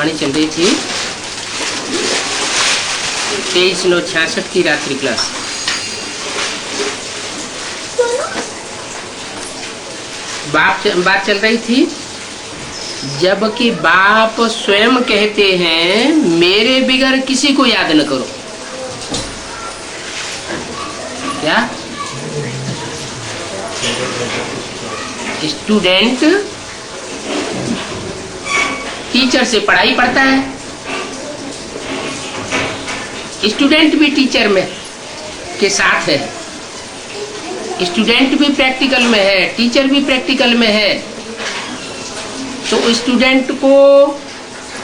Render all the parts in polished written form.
कहानी चल रही थी 23/9/66 की रात्रि क्लास। बात चल रही थी जबकि बाप स्वयं कहते हैं मेरे बिगर किसी को याद न करो। क्या स्टूडेंट टीचर से पढ़ाई पढ़ता है, स्टूडेंट भी टीचर में के साथ है, स्टूडेंट भी प्रैक्टिकल में है, टीचर भी प्रैक्टिकल में है। तो स्टूडेंट को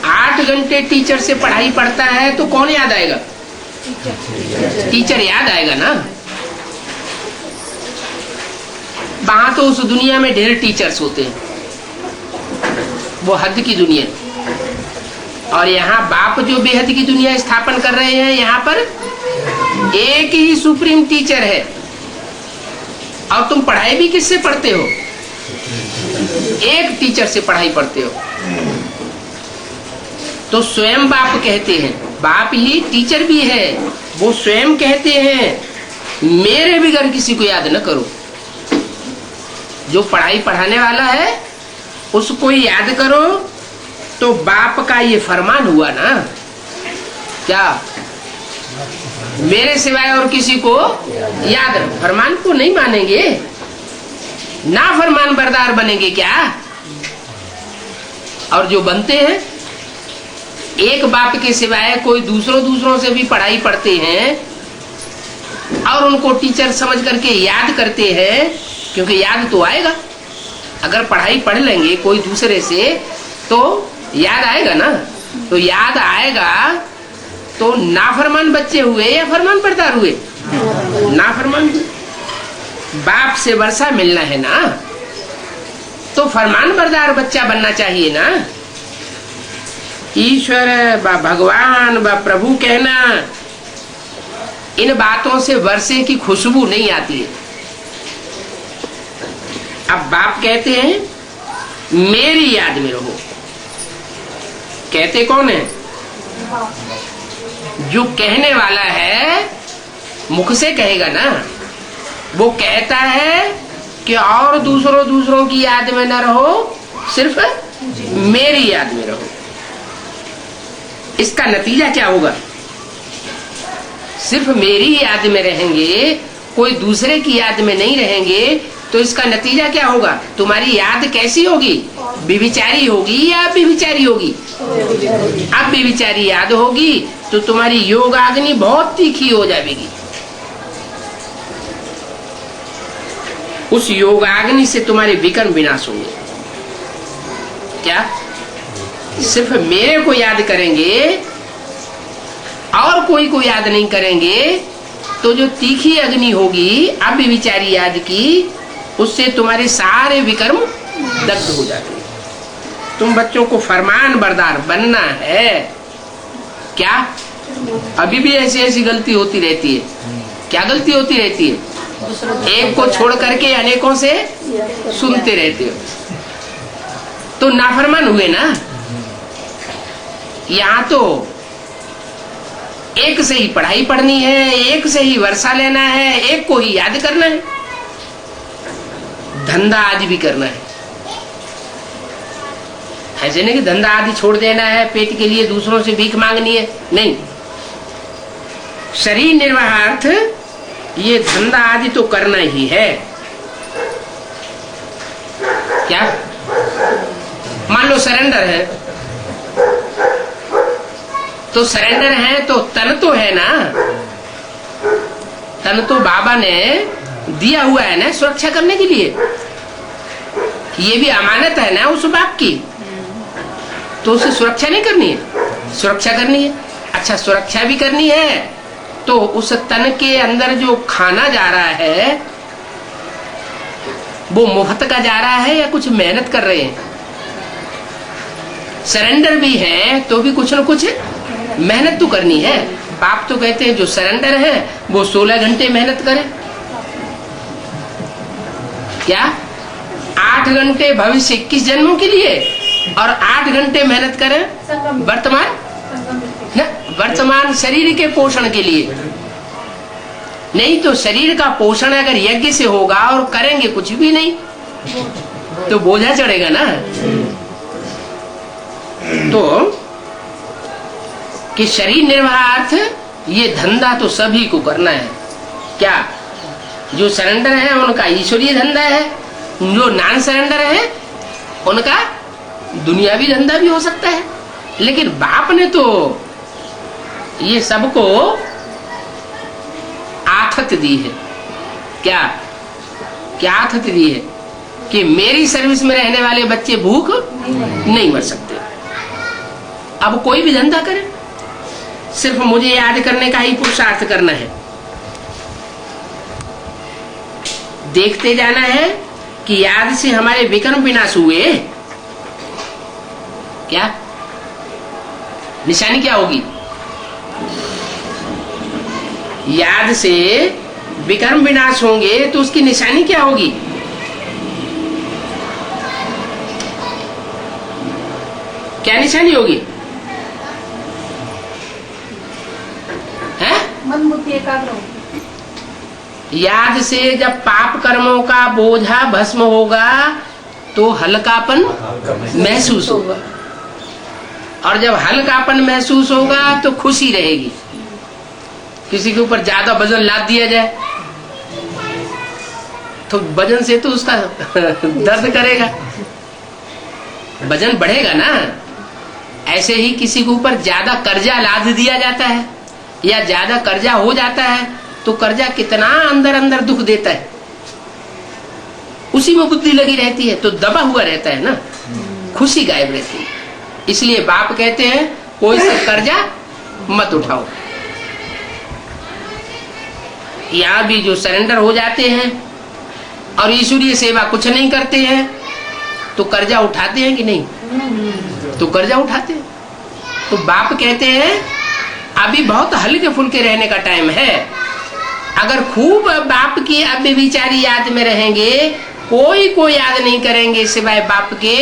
8 घंटे टीचर से पढ़ाई पढ़ता है तो कौन याद आएगा? टीचर याद आएगा ना। वहां तो उस दुनिया में ढेर टीचर्स होते हैं, वो हद की दुनिया। और यहाँ बाप जो बेहद की दुनिया स्थापन कर रहे हैं, यहाँ पर एक ही सुप्रीम टीचर है। और तुम पढ़ाई भी किससे पढ़ते हो? एक टीचर से पढ़ाई पढ़ते हो। तो स्वयं बाप कहते हैं, बाप ही टीचर भी है, वो स्वयं कहते हैं मेरे बिगर किसी को याद न करो। जो पढ़ाई पढ़ाने वाला है उसको याद करो। तो बाप का ये फरमान हुआ ना, क्या मेरे सिवाय और किसी को याद रखो। फरमान को नहीं मानेंगे, ना फरमान बरदार बनेंगे क्या? और जो बनते हैं एक बाप के सिवाय कोई दूसरों से भी पढ़ाई पढ़ते हैं और उनको टीचर समझ करके याद करते हैं, क्योंकि याद तो आएगा। अगर पढ़ाई पढ़ लेंगे कोई दूसरे से तो याद आएगा ना। तो याद आएगा तो नाफरमान बच्चे हुए या फरमान बरदार हुए? नाफरमान। बाप से वर्षा मिलना है ना, तो फरमान बरदार बच्चा बनना चाहिए ना। ईश्वर व भगवान व प्रभु कहना, इन बातों से वर्षे की खुशबू नहीं आती है। अब बाप कहते हैं मेरी याद में रहो। कहते कौन है? जो कहने वाला है मुख से कहेगा ना। वो कहता है कि और दूसरों की याद में ना रहो, सिर्फ मेरी याद में रहो। इसका नतीजा क्या होगा? सिर्फ मेरी याद में रहेंगे, कोई दूसरे की याद में नहीं रहेंगे, तो इसका नतीजा क्या होगा? तुम्हारी याद कैसी होगी? विविचारी होगी या विविचारी होगी? अब विविचारी याद होगी तो तुम्हारी योगाग्नि बहुत तीखी हो जाएगी। उस योगाग्नि से तुम्हारे विकर्म विनाश होंगे। क्या सिर्फ मेरे को याद करेंगे और कोई को याद नहीं करेंगे, तो जो तीखी अग्नि होगी अब विचारी याद की, उससे तुम्हारे सारे विकर्म दग्ध हो जाएंगे। तुम बच्चों को फरमान बरदार बनना है। क्या अभी भी ऐसी गलती होती रहती है? क्या गलती होती रहती है? एक को छोड़ करके अनेकों से सुनते रहते हो, तो नाफरमान हुए ना। यहाँ तो एक से ही पढ़ाई पढ़नी है, एक से ही वर्षा लेना है, एक को ही याद करना है, धंधा आदि भी करना है। ऐसे नहीं कि धंधा आदि छोड़ देना है, पेट के लिए दूसरों से भीख मांगनी है, नहीं। शरीर निर्वाहार्थ ये धंधा आदि तो करना ही है। क्या मान लो सरेंडर है, तो सरेंडर है तो तन तो है ना। तन तो बाबा ने दिया हुआ है ना सुरक्षा करने के लिए। ये भी अमानत है ना उस बाप की, तो उसे सुरक्षा नहीं करनी है? सुरक्षा करनी है। अच्छा, सुरक्षा भी करनी है तो उस तन के अंदर जो खाना जा रहा है वो मुफ्त का जा रहा है या कुछ मेहनत कर रहे हैं? सरेंडर भी है तो भी कुछ न कुछ मेहनत तो करनी है। बाप तो कहते हैं जो सरेंडर है वो 16 घंटे मेहनत करे। क्या 8 घंटे भविष्य 21 जन्मों के लिए और 8 घंटे मेहनत करें वर्तमान शरीर के पोषण के लिए। नहीं तो शरीर का पोषण अगर यज्ञ से होगा और करेंगे कुछ भी नहीं तो बोझा चढ़ेगा ना। तो कि शरीर निर्वाहार्थ ये धंधा तो सभी को करना है। क्या जो सरेंडर है उनका ईश्वरीय धंधा है, जो नॉन सरेंडर है उनका दुनियावी धंधा भी हो सकता है। लेकिन बाप ने तो ये सबको आथत दी है। क्या क्या आथत दी है कि मेरी सर्विस में रहने वाले बच्चे भूख नहीं मर सकते। अब कोई भी धंधा करे, सिर्फ मुझे याद करने का ही पुरुषार्थ करना है। देखते जाना है कि याद से हमारे विकर्म विनाश हुए। क्या निशानी क्या होगी? याद से विकर्म विनाश होंगे तो उसकी निशानी क्या होगी? क्या निशानी होगी? मन बुद्धि एकाग्र होगी। याद से जब पाप कर्मों का बोझा भस्म होगा तो हल्कापन महसूस होगा, और जब हल्कापन महसूस होगा तो खुशी रहेगी। किसी के ऊपर ज्यादा वजन लाद दिया जाए तो वजन से तो उसका दर्द करेगा, वजन बढ़ेगा ना। ऐसे ही किसी के ऊपर ज्यादा कर्जा लाद दिया जाता है या ज्यादा कर्जा हो जाता है तो कर्जा कितना अंदर अंदर दुख देता है, उसी में बुद्धि लगी रहती है तो दबा हुआ रहता है ना, खुशी गायब रहती है। इसलिए बाप कहते हैं कोई से कर्जा मत उठाओ। यहाँ भी जो सरेंडर हो जाते हैं और ईश्वरीय सेवा कुछ नहीं करते हैं तो कर्जा उठाते हैं कि नहीं? तो कर्जा उठाते हैं। तो बाप कहते हैं अभी बहुत हल्के फुल्के रहने का टाइम है। अगर खूब बाप की अव्यभिचारी याद में रहेंगे, कोई को याद नहीं करेंगे सिवाय बाप के,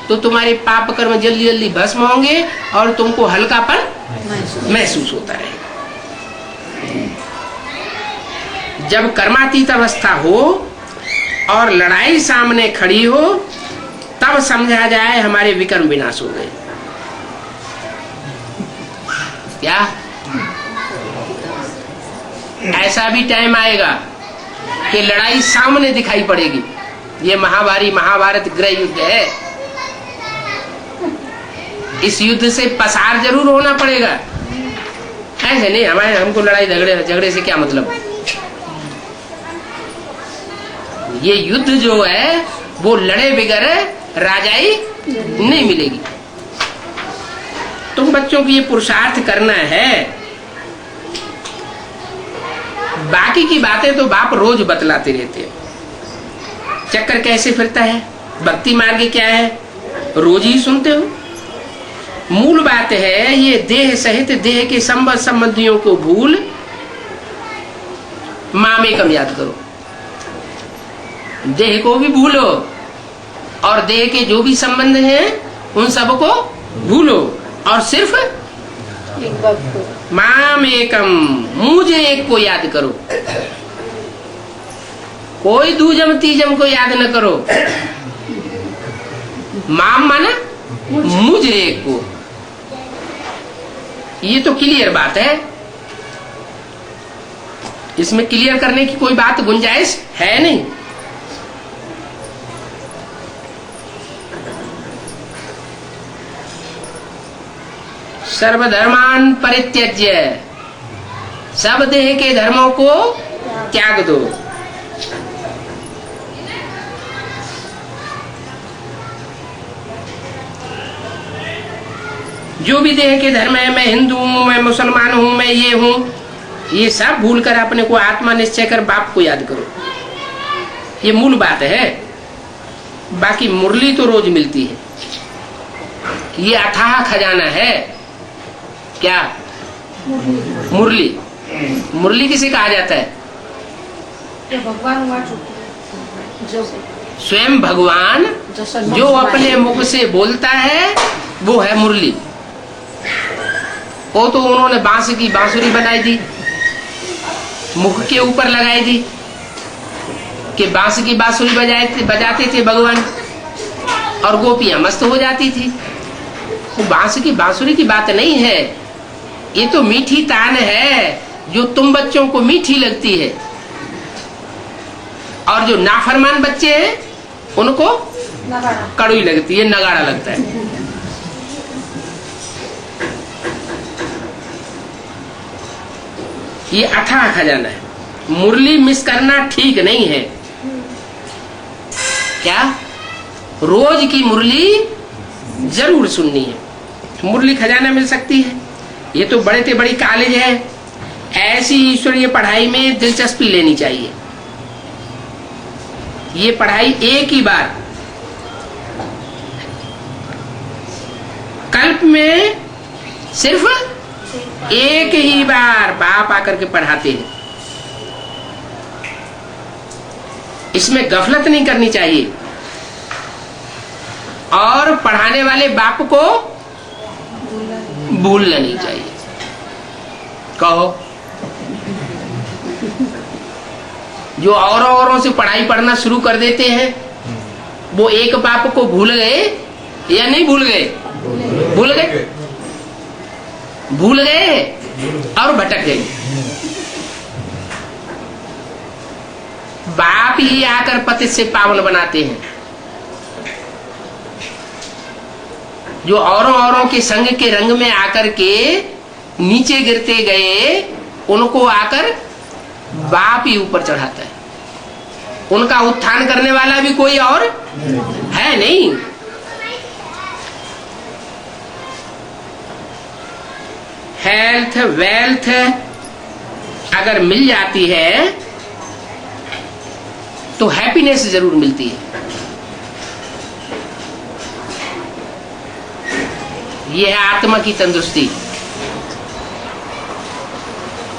तो तुम्हारे पाप कर्म जल्दी जल्दी भस्म होंगे और तुमको हल्कापन महसूस होता रहेगा। जब कर्मातीत अवस्था हो और लड़ाई सामने खड़ी हो तब समझा जाए हमारे विकर्म विनाश हो गए। क्या ऐसा भी टाइम आएगा कि लड़ाई सामने दिखाई पड़ेगी? ये महाभारत गृह युद्ध है। इस युद्ध से पसार जरूर होना पड़ेगा। ऐसे नहीं हमको लड़ाई झगड़े से क्या मतलब। ये युद्ध जो है वो लड़े बगैर राजाई नहीं मिलेगी। तुम बच्चों को ये पुरुषार्थ करना है। बाकी की बातें तो बाप रोज बतलाते रहते हैं। चक्कर कैसे फिरता है, भक्ति मार्ग क्या है, रोज ही सुनते हो। मूल बात है ये देह सहित देह के संबंध संबंधियों को भूल मामेकम याद करो। देह को भी भूलो और देह के जो भी संबंध हैं उन सबको भूलो और सिर्फ माम एकम, मुझे एक को याद करो। कोई दूजम तीजम को याद न करो। माम माना मुझे एक को। ये तो क्लियर बात है, इसमें क्लियर करने की कोई बात गुंजाइश है नहीं। सर्वधर्मान परित्यज्य, सब देह के धर्मों को त्याग दो। जो भी देह के धर्म है, मैं हिंदू हूं, मैं मुसलमान हूं, मैं ये हूं, ये सब भूलकर अपने को आत्मा निश्चय कर बाप को याद करो। ये मूल बात है। बाकी मुरली तो रोज मिलती है। ये अथाह खजाना है। क्या मुरली? मुरली किसे कहा जाता है? भगवान स्वयं भगवान जो अपने मुख से बोलता है वो है मुरली। वो तो उन्होंने बांस की बांसुरी बनाई दी, मुख के ऊपर लगाई दी कि बांस की बांसुरी बजाते थे भगवान और गोपियां मस्त हो जाती थी। वो बांस की बांसुरी की बात नहीं है, ये तो मीठी तान है जो तुम बच्चों को मीठी लगती है, और जो नाफरमान बच्चे हैं उनको कड़वी लगती है, नगाड़ा लगता है। ये अथाह खजाना है। मुरली मिस करना ठीक नहीं है। क्या रोज की मुरली जरूर सुननी है, मुरली खजाना मिल सकती है। ये तो बड़े से बड़ी कॉलेज है, ऐसी ईश्वरीय पढ़ाई में दिलचस्पी लेनी चाहिए। ये पढ़ाई एक ही बार कल्प में सिर्फ एक ही बार बाप आकर के पढ़ाते हैं। इसमें गफलत नहीं करनी चाहिए और पढ़ाने वाले बाप को भूलना नहीं चाहिए। कहो, जो औरों से पढ़ाई पढ़ना शुरू कर देते हैं वो एक बाप को भूल गए या नहीं भूल गए? भूल गए, भूल गए और भटक गए। बाप ही आकर पतित से पावन बनाते हैं। जो औरों के संग के रंग में आकर के नीचे गिरते गए उनको आकर बाप ही ऊपर चढ़ाता है। उनका उत्थान करने वाला भी कोई और है नहीं। हेल्थ वेल्थ अगर मिल जाती है तो हैप्पीनेस जरूर मिलती है। यह है आत्मा की तंदुरुस्ती।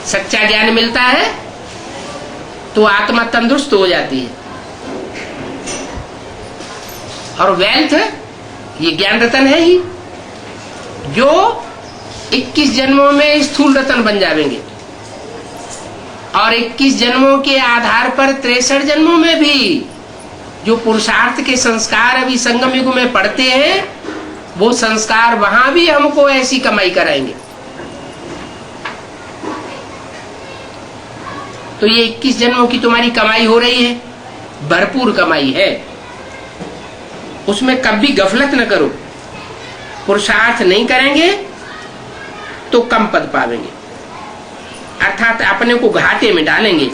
सच्चा ज्ञान मिलता है तो आत्मा तंदुरुस्त हो जाती है। और वेल्थ ये ज्ञान रतन है ही, जो 21 जन्मों में स्थूल रतन बन जाएंगे और 21 जन्मों के आधार पर 63 जन्मों में भी जो पुरुषार्थ के संस्कार अभी संगम युग में पढ़ते हैं वो संस्कार वहां भी हमको ऐसी कमाई कराएंगे। तो ये 21 जन्मों की तुम्हारी कमाई हो रही है, भरपूर कमाई है। उसमें कभी गफलत न करो। पुरुषार्थ नहीं करेंगे तो कम पद पावेंगे, अर्थात अपने को घाटे में डालेंगे।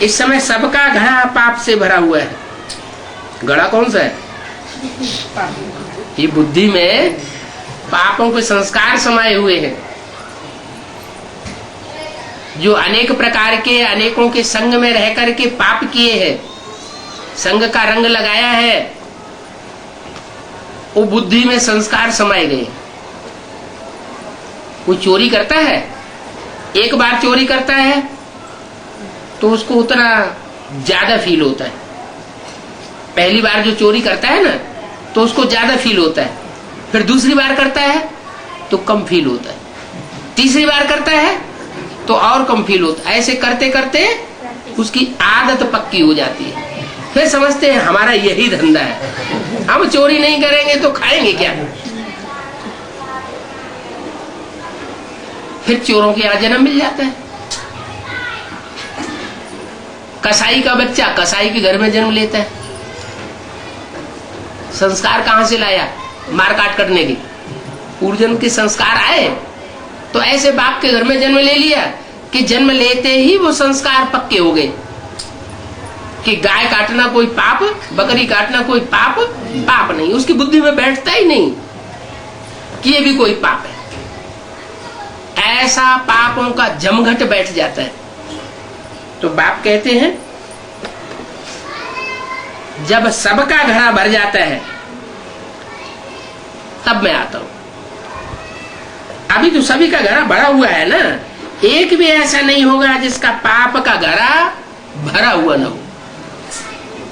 इस समय सबका घड़ा पाप से भरा हुआ है। घड़ा कौन सा है? ये बुद्धि में पापों के संस्कार समाये हुए हैं, जो अनेक प्रकार के अनेकों के संग में रह करके पाप किए हैं, संग का रंग लगाया है, वो बुद्धि में संस्कार समाये गए। कोई चोरी करता है, एक बार चोरी करता है तो उसको उतना ज्यादा फील होता है। पहली बार जो चोरी करता है ना तो उसको ज्यादा फील होता है, फिर दूसरी बार करता है तो कम फील होता है, तीसरी बार करता है तो और कम फील होता है। ऐसे करते करते उसकी आदत पक्की हो जाती है। फिर समझते हैं हमारा यही धंधा है, हम चोरी नहीं करेंगे तो खाएंगे क्या। फिर चोरों के यहाँ जन्म मिल जाता है। कसाई का बच्चा कसाई के घर में जन्म लेता है। संस्कार कहां से लाया? मार काट करने की पूर्वजन्म के संस्कार आए तो ऐसे बाप के घर में जन्म ले लिया कि जन्म लेते ही वो संस्कार पक्के हो गए कि गाय काटना कोई पाप, बकरी काटना कोई पाप, पाप नहीं। उसकी बुद्धि में बैठता ही नहीं कि ये भी कोई पाप है। ऐसा पापों का जमघट बैठ जाता है। तो बाप कहते हैं जब सबका घड़ा भर जाता है तब मैं आता हूं। अभी तो सभी का घड़ा भरा हुआ है ना, एक भी ऐसा नहीं होगा जिसका पाप का घड़ा भरा हुआ ना हो।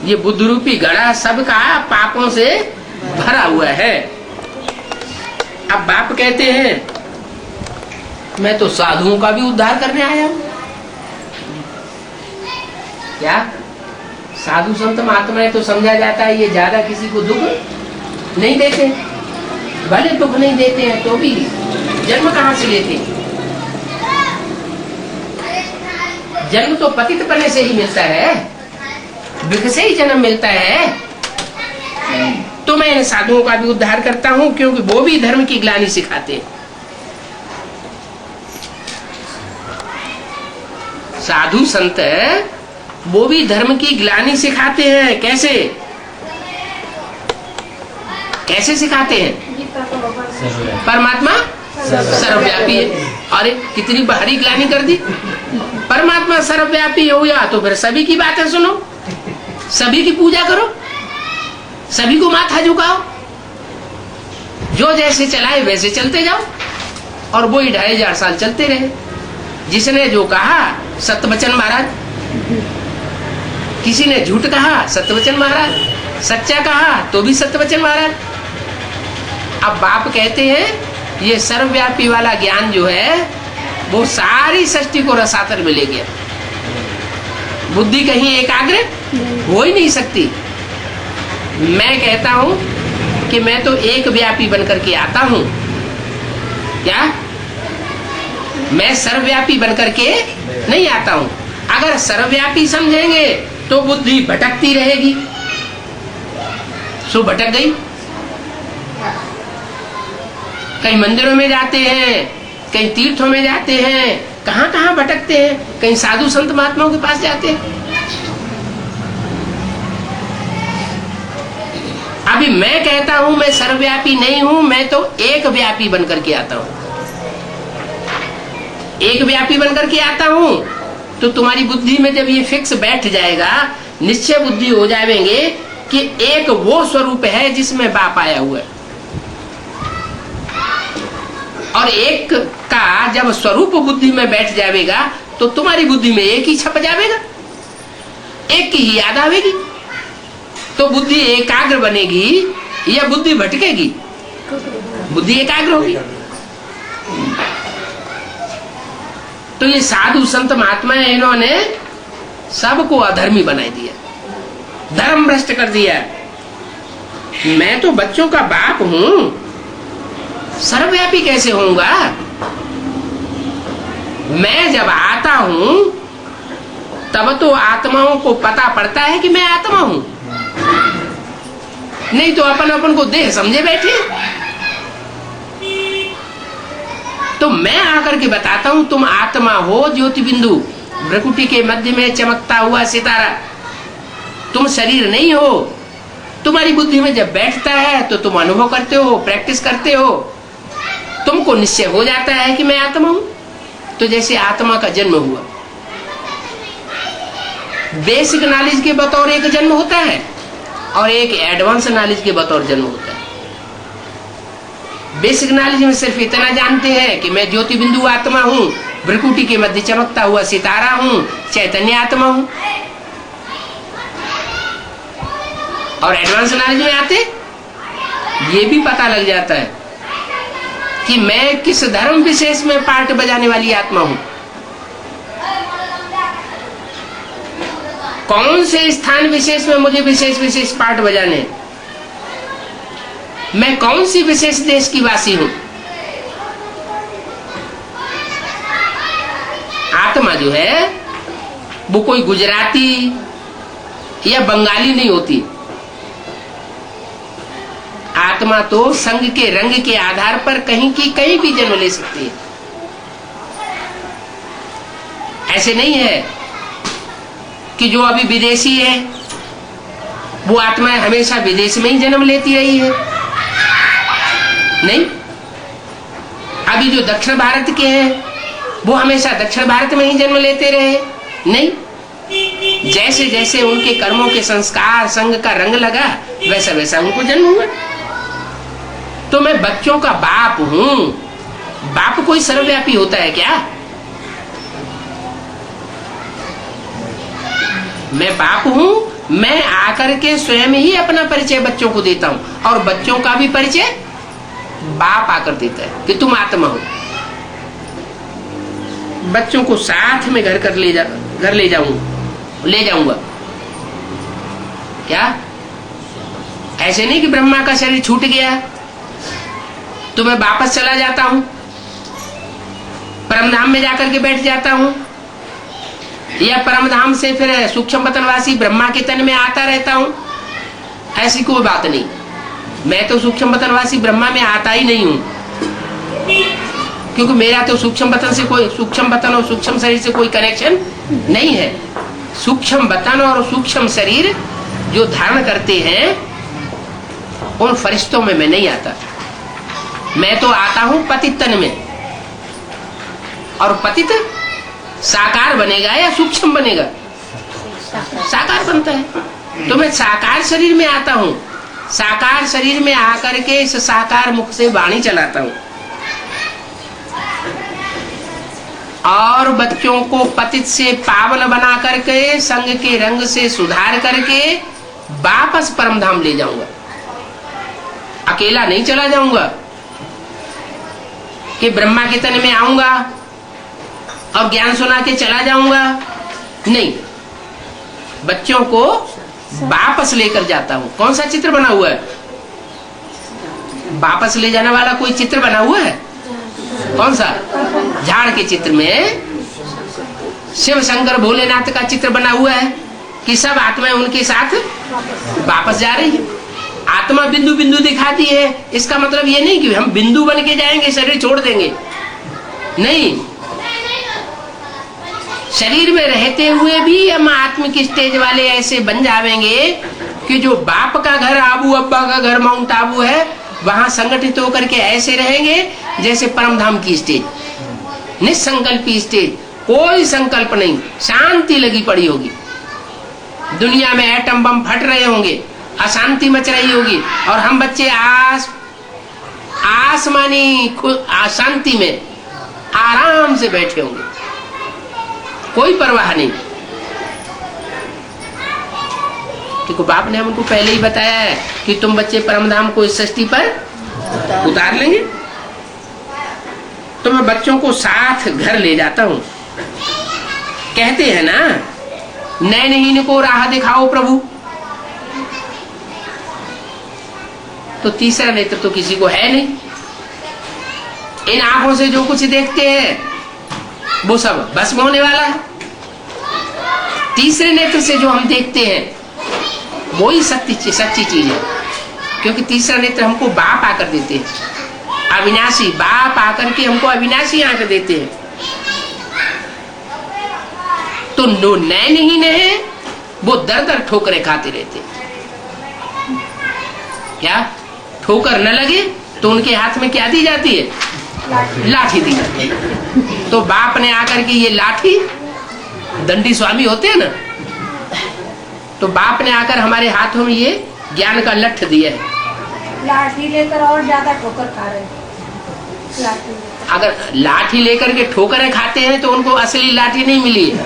ये बुद्ध रूपी घड़ा सबका पापों से भरा हुआ है। अब बाप कहते हैं मैं तो साधुओं का भी उद्धार करने आया हूं। क्या साधु संत महात्माएं तो समझा जाता है ये ज्यादा किसी को दुख नहीं देते, भले दुख नहीं देते हैं तो भी जन्म कहां से लेते हैं? जन्म तो पतित पने से ही मिलता है, दुख से ही जन्म मिलता है। तो मैं इन साधुओं का भी उद्धार करता हूं क्योंकि वो भी धर्म की ग्लानि सिखाते हैं। साधु संत वो भी धर्म की ग्लानि सिखाते हैं। कैसे कैसे सिखाते हैं? परमात्मा सर्वव्यापी है। अरे कितनी भारी ग्लानि कर दी। परमात्मा सर्वव्यापी हो गया तो फिर सभी की बातें सुनो, सभी की पूजा करो, सभी को माथा झुकाओ, जो जैसे चलाए वैसे चलते जाओ और वो ही 2500 साल चलते रहे। जिसने जो कहा सत्यवचन महाराज, किसी ने झूठ कहा सत्यवचन महाराज, सच्चा कहा तो भी सत्यवचन महाराज। अब बाप कहते हैं ये सर्वव्यापी वाला ज्ञान जो है वो सारी सृष्टि को रसातल में ले गया। बुद्धि कहीं एकाग्र हो ही नहीं सकती। मैं कहता हूं कि मैं तो एक व्यापी बनकर के आता हूं। क्या मैं सर्वव्यापी बनकर के नहीं आता हूं? अगर सर्वव्यापी समझेंगे तो बुद्धि भटकती रहेगी। सो भटक गई। कहीं मंदिरों में जाते हैं, कहीं तीर्थों में जाते हैं, कहां कहां भटकते हैं, कहीं साधु संत महात्माओं के पास जाते हैं। अभी मैं कहता हूं मैं सर्वव्यापी नहीं हूं, मैं तो एक व्यापी बनकर के आता हूं। एक व्यापी बनकर के आता हूं तो तुम्हारी बुद्धि में जब ये फिक्स बैठ जाएगा, निश्चय बुद्धि हो जाएंगे कि एक वो स्वरूप है जिसमें बाप आया हुआ है। और एक का जब स्वरूप बुद्धि में बैठ जाएगा तो तुम्हारी बुद्धि में एक ही छप जाएगा, एक की ही याद आवेगी। तो बुद्धि एकाग्र बनेगी या बुद्धि भटकेगी? बुद्धि एकाग्र होगी। तो ये साधु संत महात्मा इन्होंने सबको अधर्मी बना दिया, धर्म भ्रष्ट कर दिया। मैं तो बच्चों का बाप हूं, सर्वव्यापी कैसे होऊंगा? मैं जब आता हूं तब तो आत्माओं को पता पड़ता है कि मैं आत्मा हूं, नहीं तो अपन अपन को देह समझे बैठे। तो मैं आकर के बताता हूं तुम आत्मा हो, ज्योति बिंदु, भ्रकुटी के मध्य में चमकता हुआ सितारा। तुम शरीर नहीं हो। तुम्हारी बुद्धि में जब बैठता है तो तुम अनुभव करते हो, प्रैक्टिस करते हो, तुमको निश्चय हो जाता है कि मैं आत्मा हूं। तो जैसे आत्मा का जन्म हुआ, बेसिक नॉलेज के बतौर एक जन्म होता है और एक एडवांस नॉलेज के बतौर जन्म होता है। बेसिक नॉलेज में सिर्फ इतना जानते हैं कि मैं ज्योति बिंदु आत्मा हूं, भ्रकुटी के मध्य चमकता हुआ सितारा हूं, चैतन्य आत्मा हूं। और एडवांस नॉलेज में आते ये भी पता लग जाता है कि मैं किस धर्म विशेष में पार्ट बजाने वाली आत्मा हूं, कौन से स्थान विशेष में मुझे विशेष विशेष पार्ट बजाने, मैं कौन सी विशेष देश की वासी हूं। आत्मा जो है वो कोई गुजराती या बंगाली नहीं होती। आत्मा तो संग के रंग के आधार पर कहीं की कहीं भी जन्म ले सकती है। ऐसे नहीं है कि जो अभी विदेशी है वो आत्मा हमेशा विदेश में ही जन्म लेती रही है। नहीं, अभी जो दक्षिण भारत के हैं वो हमेशा दक्षिण भारत में ही जन्म लेते रहे। नहीं, जैसे जैसे उनके कर्मों के संस्कार संग का रंग लगा वैसा वैसा उनको जन्म हुआ। तो मैं बच्चों का बाप हूं। बाप कोई सर्वव्यापी होता है क्या? मैं बाप हूं मैं आकर के स्वयं ही अपना परिचय बच्चों को देता हूं, और बच्चों का भी परिचय बाप आकर देता है कि तुम आत्मा हो। बच्चों को साथ में घर ले जाऊंगा। क्या ऐसे नहीं कि ब्रह्मा का शरीर छूट गया तो मैं वापस चला जाता हूं, परमधाम में जाकर के बैठ जाता हूं, या परमधाम से फिर सूक्ष्म पतनवासी ब्रह्मा के तन में आता रहता हूं। ऐसी कोई बात नहीं। मैं तो सूक्ष्म पतनवासी ब्रह्मा में आता ही नहीं हूं, क्योंकि मेरा तो सूक्ष्म पतन और सूक्ष्म शरीर से कोई कनेक्शन नहीं है। सूक्ष्म पतन और सूक्ष्म शरीर जो धारण करते हैं उन फरिश्तों में मैं नहीं आता। मैं तो आता हूं पतित तन में, और पतित साकार बनेगा या सूक्ष्म बनेगा? साकार बनता है। तो मैं साकार शरीर में आता हूं, साकार शरीर में आकर के इस साकार मुख से वाणी चलाता हूं, और बच्चों को पतित से पावन बना करके संग के रंग से सुधार करके वापस परमधाम ले जाऊंगा। अकेला नहीं चला जाऊंगा कि ब्रह्मा के तन में आऊंगा और ज्ञान सुना के चला जाऊंगा। नहीं, बच्चों को वापस लेकर जाता हूं। कौन सा चित्र बना हुआ है? वापस ले जाने वाला कोई चित्र बना हुआ है? कौन सा? झाड़ के चित्र में शिव शंकर भोलेनाथ का चित्र बना हुआ है कि सब आत्माएं उनके साथ वापस जा रही है। आत्मा बिंदु बिंदु दिखाती है। इसका मतलब ये नहीं कि हम बिंदु बन के जाएंगे, शरीर छोड़ देंगे। नहीं, शरीर में रहते हुए भी हम आत्मिक स्टेज वाले ऐसे बन जाएंगे कि जो बाप का घर आबू अब्बा का घर माउंट आबू है, वहां संगठित होकर के ऐसे रहेंगे जैसे परमधाम की स्टेज, निसंकल्पी स्टेज, कोई संकल्प नहीं, शांति लगी पड़ी होगी। दुनिया में एटम बम फट रहे होंगे, अशांति मच रही होगी, और हम बच्चे आसमानी शांति में आराम से बैठे होंगे, कोई परवाह नहीं। क्योंकि बाप ने हमको पहले ही बताया है कि तुम बच्चे परमधाम को इस सृष्टि पर उतार लेंगे। तो मैं बच्चों को साथ घर ले जाता हूं। कहते हैं ना, नैनहीन को राह दिखाओ प्रभु। तो तीसरा नेत्र तो किसी को है नहीं। इन आंखों से जो कुछ देखते हैं वो सब भस्म होने वाला है। तीसरे नेत्र से जो हम देखते हैं वही सच्ची चीज है, क्योंकि तीसरा नेत्र हमको बाप आकर देते हैं। अविनाशी बाप आकर के हमको अविनाशी आकर देते हैं। तो नो नैन ही नहीं, वो दर दर ठोकरें खाते रहते। क्या ठोकर न लगे तो उनके हाथ में क्या दी जाती है? लाठी दी जाती है। तो बाप ने आकर के ये लाठी, दंडी स्वामी होते हैं ना, तो बाप ने आकर हमारे हाथों में ये ज्ञान का लठ दिया है। लाठी लेकर और ज्यादा ठोकर खा रहे हैं। अगर लाठी लेकर के ठोकरें खाते हैं तो उनको असली लाठी नहीं मिली है।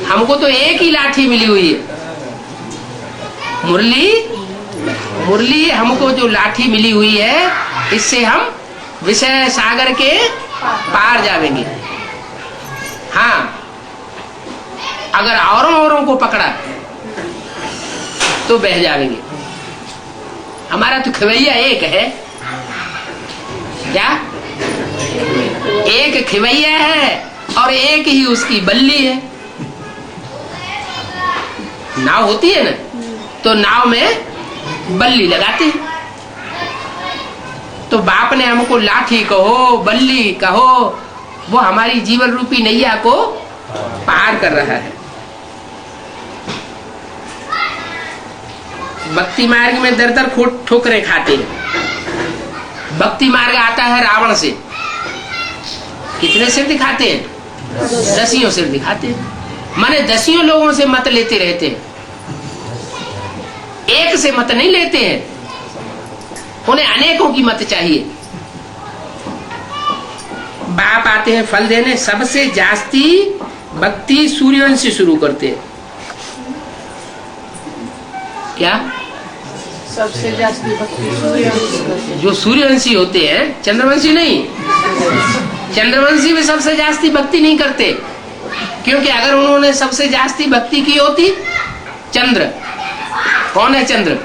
हमको तो एक ही लाठी मिली हुई है, मुरली हमको जो लाठी मिली हुई है, इससे हम विषय सागर के पार जाएंगे। हाँ, अगर औरों को पकड़ा तो बह जाएंगे। हमारा तो खिवैया एक है। क्या? एक खिवैया है और एक ही उसकी बल्ली है। नाव होती है ना, तो नाव में बल्ली लगाते हैं। तो बाप ने हमको लाठी कहो, बल्ली कहो, वो हमारी जीवन रूपी नैया को पार कर रहा है। भक्ति मार्ग में दर दर ठोकरें खाते हैं। भक्ति मार्ग आता है रावण से। कितने सिर दिखाते हैं? 10 सिर दिखाते हैं। माने 10 लोगों से मत लेते रहते हैं, एक से मत नहीं लेते हैं। उन्हें अनेकों की मत चाहिए। बाप आते हैं फल देने। सबसे जास्ती भक्ति सूर्यवंशी शुरू करते हैं। क्या? सबसे जास्ती भक्ति सूर्यवंशी करते हैं। जो सूर्यवंशी होते हैं, चंद्रवंशी नहीं। चंद्रवंशी भी सबसे जास्ती भक्ति नहीं करते, क्योंकि अगर उन्होंने सबसे जास्ती भक्ति की होती, चंद्र कौन है? चंद्र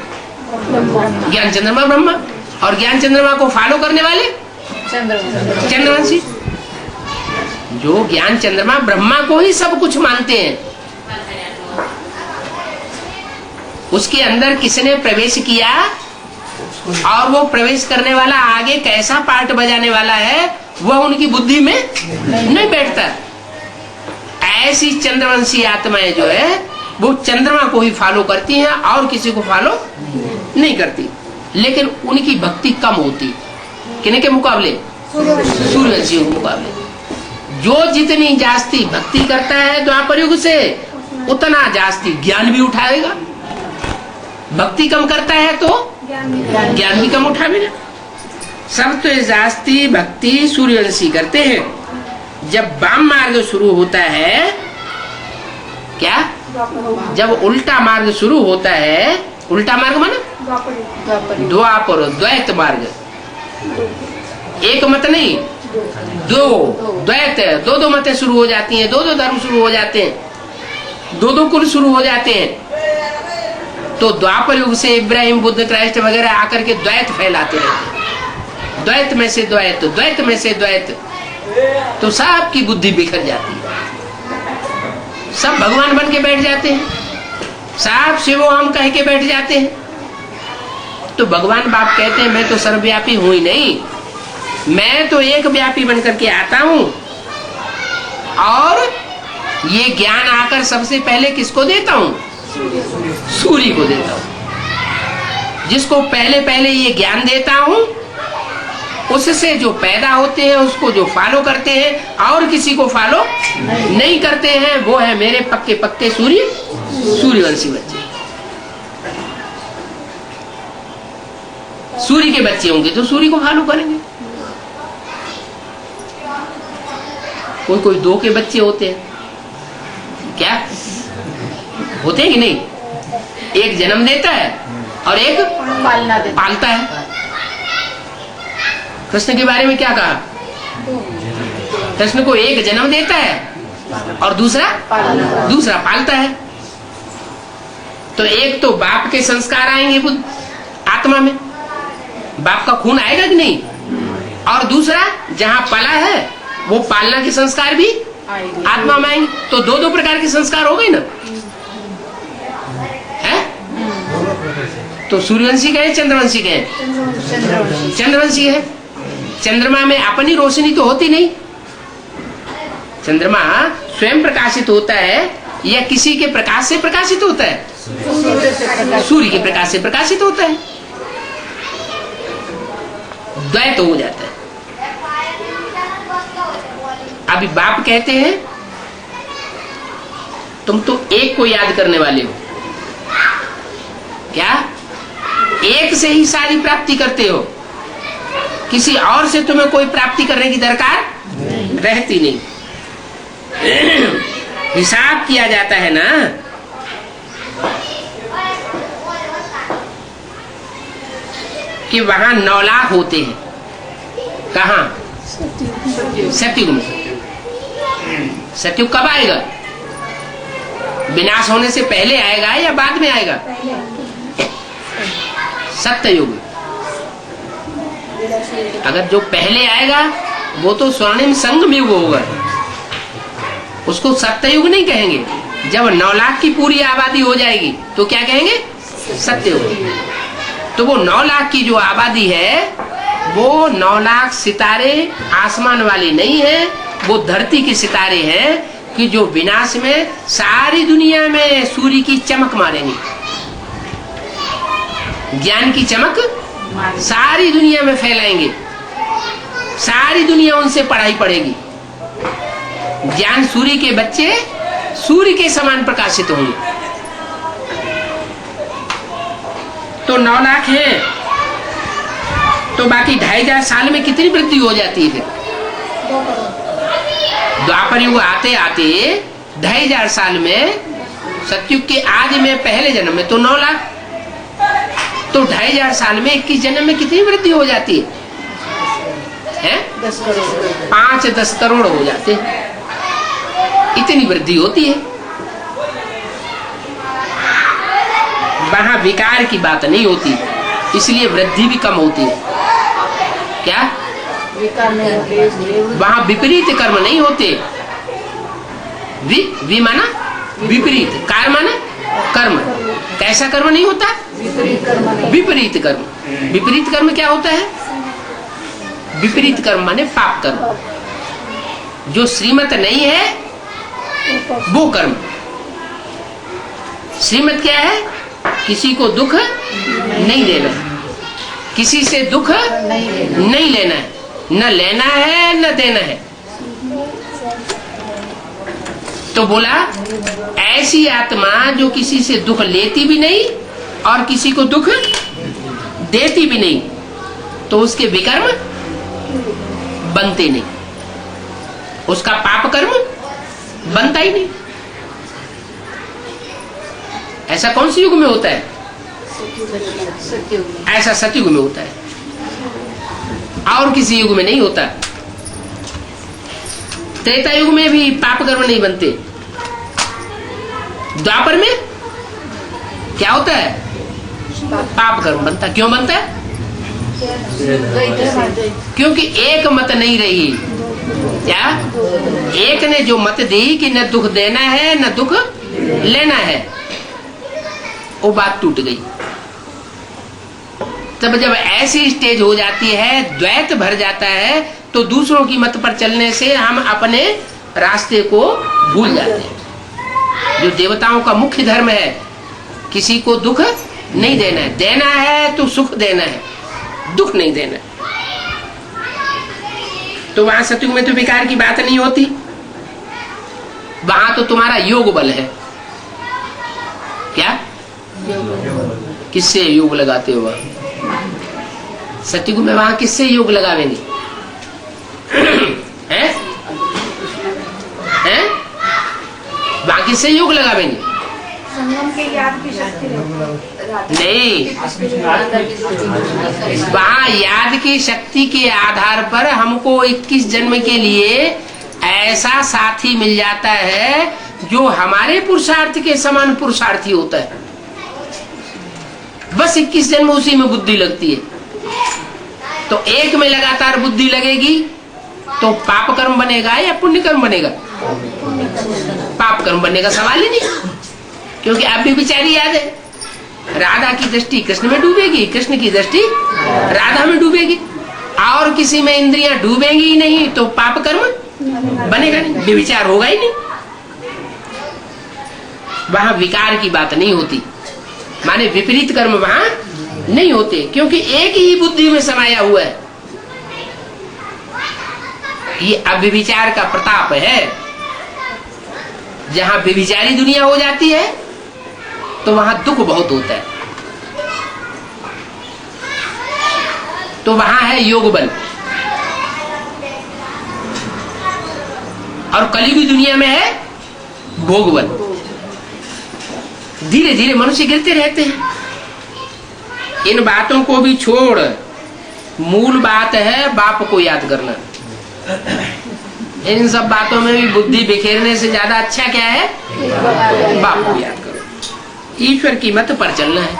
ज्ञान चंद्रमा ब्रह्मा, और ज्ञान चंद्रमा को फॉलो करने वाले चंद्रवंशी। जो ज्ञान चंद्रमा ब्रह्मा को ही सब कुछ मानते हैं, उसके अंदर किसने प्रवेश किया और वो प्रवेश करने वाला आगे कैसा पार्ट बजाने वाला है, वह उनकी बुद्धि में नहीं बैठता। ऐसी चंद्रवंशी आत्माएं जो है वो चंद्रमा को ही फॉलो करती हैं और किसी को फॉलो नहीं करती, लेकिन उनकी भक्ति कम होती। किन्हीं के मुकाबले? सूर्यवंशियों के मुकाबले। जो जितनी जास्ती भक्ति करता है द्वापर युग से, उतना जास्ती ज्ञान भी उठाएगा। भक्ति कम करता है तो ज्ञान भी कम उठाएगा। सब तो जास्ती भक्ति सूर्यवंशी करते हैं। जब वाम मार्ग शुरू होता है, क्या? जब उल्टा मार्ग शुरू होता है, उल्टा मार्ग माना द्वापर द्वैत मार्ग, एक मत नहीं, दो द्वैत, दो मतें शुरू हो जाती हैं, दो धर्म शुरू हो जाते हैं, दो कुल शुरू हो जाते हैं। तो द्वापर युग से इब्राहिम, बुद्ध, क्राइस्ट वगैरह आकर के द्वैत फैलाते रहते हैं। द्वैत में से द्वैत, द्वैत में से द्वैत, तो सबकी बुद्धि बिखर जाती है। सब भगवान बन के बैठ जाते हैं, सब शिवो हम कह के बैठ जाते हैं। तो भगवान बाप कहते हैं मैं तो सर्वव्यापी हूं ही नहीं, मैं तो एक व्यापी बनकर के आता हूं, और ये ज्ञान आकर सबसे पहले किसको देता हूं? सूर्य को देता हूं। जिसको पहले पहले ये ज्ञान देता हूं, उससे जो पैदा होते हैं उसको जो फॉलो करते हैं और किसी को फॉलो नहीं करते हैं, वो है मेरे पक्के पक्के सूर्यवंशी बच्चे। सूर्य के बच्चे होंगे तो सूर्य को फॉलो करेंगे। कोई कोई दो के बच्चे होते हैं, क्या होते हैं कि नहीं? एक जन्म देता है और एक पालता है। कृष्ण के बारे में क्या कहा? कृष्ण को एक जन्म देता है और दूसरा पालता है। तो एक तो बाप के संस्कार आएंगे बुद्ध आत्मा में, बाप का खून आएगा कि नहीं, और दूसरा जहां पला है वो पालना के संस्कार भी आत्मा में आएंगे। तो दो प्रकार के संस्कार हो गए ना, है? तो सूर्यवंशी का है, चंद्रवंशी का है? चंद्रवंशी है। चंद्रमा में अपनी रोशनी तो होती नहीं, चंद्रमा स्वयं प्रकाशित होता है या किसी के प्रकाश से प्रकाशित होता है? सूर्य के प्रकाश से प्रकाशित होता है। द्वैत हो जाता है। अभी बाप कहते हैं तुम तो एक को याद करने वाले हो, क्या? एक से ही सारी प्राप्ति करते हो, किसी और से तुम्हें कोई प्राप्ति करने की दरकार रहती नहीं। हिसाब किया जाता है ना, कि वहां 9 लाख होते हैं। कहां? सतयुग में। सतयुग कब आएगा? विनाश होने से पहले आएगा या बाद में आएगा? सत्ययुग। अगर जो पहले आएगा वो तो स्वर्णिम संगम युग होगा, उसको सत्ययुग नहीं कहेंगे। जब 9 लाख की पूरी आबादी हो जाएगी तो क्या कहेंगे? सत्ययुग। तो वो 9 लाख की जो आबादी है, वो 9 लाख सितारे आसमान वाले नहीं है, वो धरती के सितारे हैं, कि जो विनाश में सारी दुनिया में सूर्य की चमक मारेंगे। ज्ञान की चमक सारी दुनिया में फैलाएंगे, सारी दुनिया उनसे पढ़ाई पढ़ेगी। ज्ञान सूर्य के बच्चे सूर्य के समान प्रकाशित होंगे। तो 9 लाख है, तो बाकी 2500 साल में कितनी वृद्धि हो जाती है? फिर द्वापर युग आते आते 2,500 साल में, सतयुग के आदि में पहले जन्म में तो 9 लाख, तो 2,500 साल में 21 जन्म में कितनी वृद्धि हो जाती है? 10 करोड़ 5-10 करोड़ हो जाते हैं, इतनी वृद्धि होती है। वहां विकार की बात नहीं होती, इसलिए वृद्धि भी कम होती है। क्या? विकार नहीं होते, वहां विपरीत कर्म नहीं होते। वि माना विपरीत, कार माना कर्म। कैसा कर्म नहीं होता? विपरीत कर्म नहीं। विपरीत कर्म। विपरीत कर्म क्या होता है? विपरीत कर्म माने पाप कर्म, जो श्रीमत नहीं है वो कर्म। श्रीमत क्या है? किसी को दुख नहीं देना, किसी से दुख नहीं लेना है, न लेना है न देना है। तो बोला ऐसी आत्मा जो किसी से दुख लेती भी नहीं और किसी को दुख देती भी नहीं, तो उसके विकर्म बनते नहीं, उसका पाप कर्म बनता ही नहीं। ऐसा कौन से युग में होता है? सत्युग। ऐसा सतयुग में होता है, और किसी युग में नहीं होता। त्रेता युग में भी पाप कर्म नहीं बनते। द्वापर में क्या होता है? पाप कर्म बनता। क्यों बनता है? क्योंकि एक मत नहीं रही। क्या? एक ने जो मत दी कि न दुख देना है न दुख लेना है, वो बात टूट गई। तब जब ऐसी स्टेज हो जाती है, द्वैत भर जाता है, तो दूसरों की मत पर चलने से हम अपने रास्ते को भूल जाते हैं। जो देवताओं का मुख्य धर्म है, किसी को दुख नहीं देना है, देना है तो सुख देना है, दुख नहीं देना है। तो वहां सतयुग में तो विकार की बात नहीं होती, वहां तो तुम्हारा योग बल है। क्या? किससे योग लगाते हो? सतयुग में वहां किससे योग लगावेंगे? हैं? हैं? वहां किससे योग लगावेंगे? संगम के याद की शक्ति नहीं, वहां याद की शक्ति के आधार पर हमको 21 जन्म के लिए ऐसा साथी मिल जाता है जो हमारे पुरुषार्थ के समान पुरुषार्थी होता है। बस 21 जन्म उसी में बुद्धि लगती है। तो एक में लगातार बुद्धि लगेगी तो पाप कर्म बनेगा या पुण्य कर्म बनेगा? पाप कर्म बनने का सवाल ही नहीं, क्योंकि अब भी बेचारी याद है। राधा की दृष्टि कृष्ण में डूबेगी, कृष्ण की दृष्टि राधा में डूबेगी, और किसी में इंद्रियां डूबेंगी ही नहीं, तो पाप कर्म बनेगा नहीं, विचार होगा ही नहीं। वहां विकार की बात नहीं होती, माने विपरीत कर्म वहां नहीं होते, क्योंकि एक ही बुद्धि में समाया हुआ है। ये अव्यभिचार का प्रताप है। जहां व्यभिचारी दुनिया हो जाती है तो वहां दुख बहुत होता है। तो वहां है योग बल, और कलयुगी दुनिया में है भोग बल। धीरे धीरे मनुष्य गिरते रहते हैं। इन बातों को भी छोड़, मूल बात है बाप को याद करना। इन सब बातों में भी बुद्धि बिखेरने से ज्यादा अच्छा क्या है? बाप को याद करो। ईश्वर की मत पर चलना है।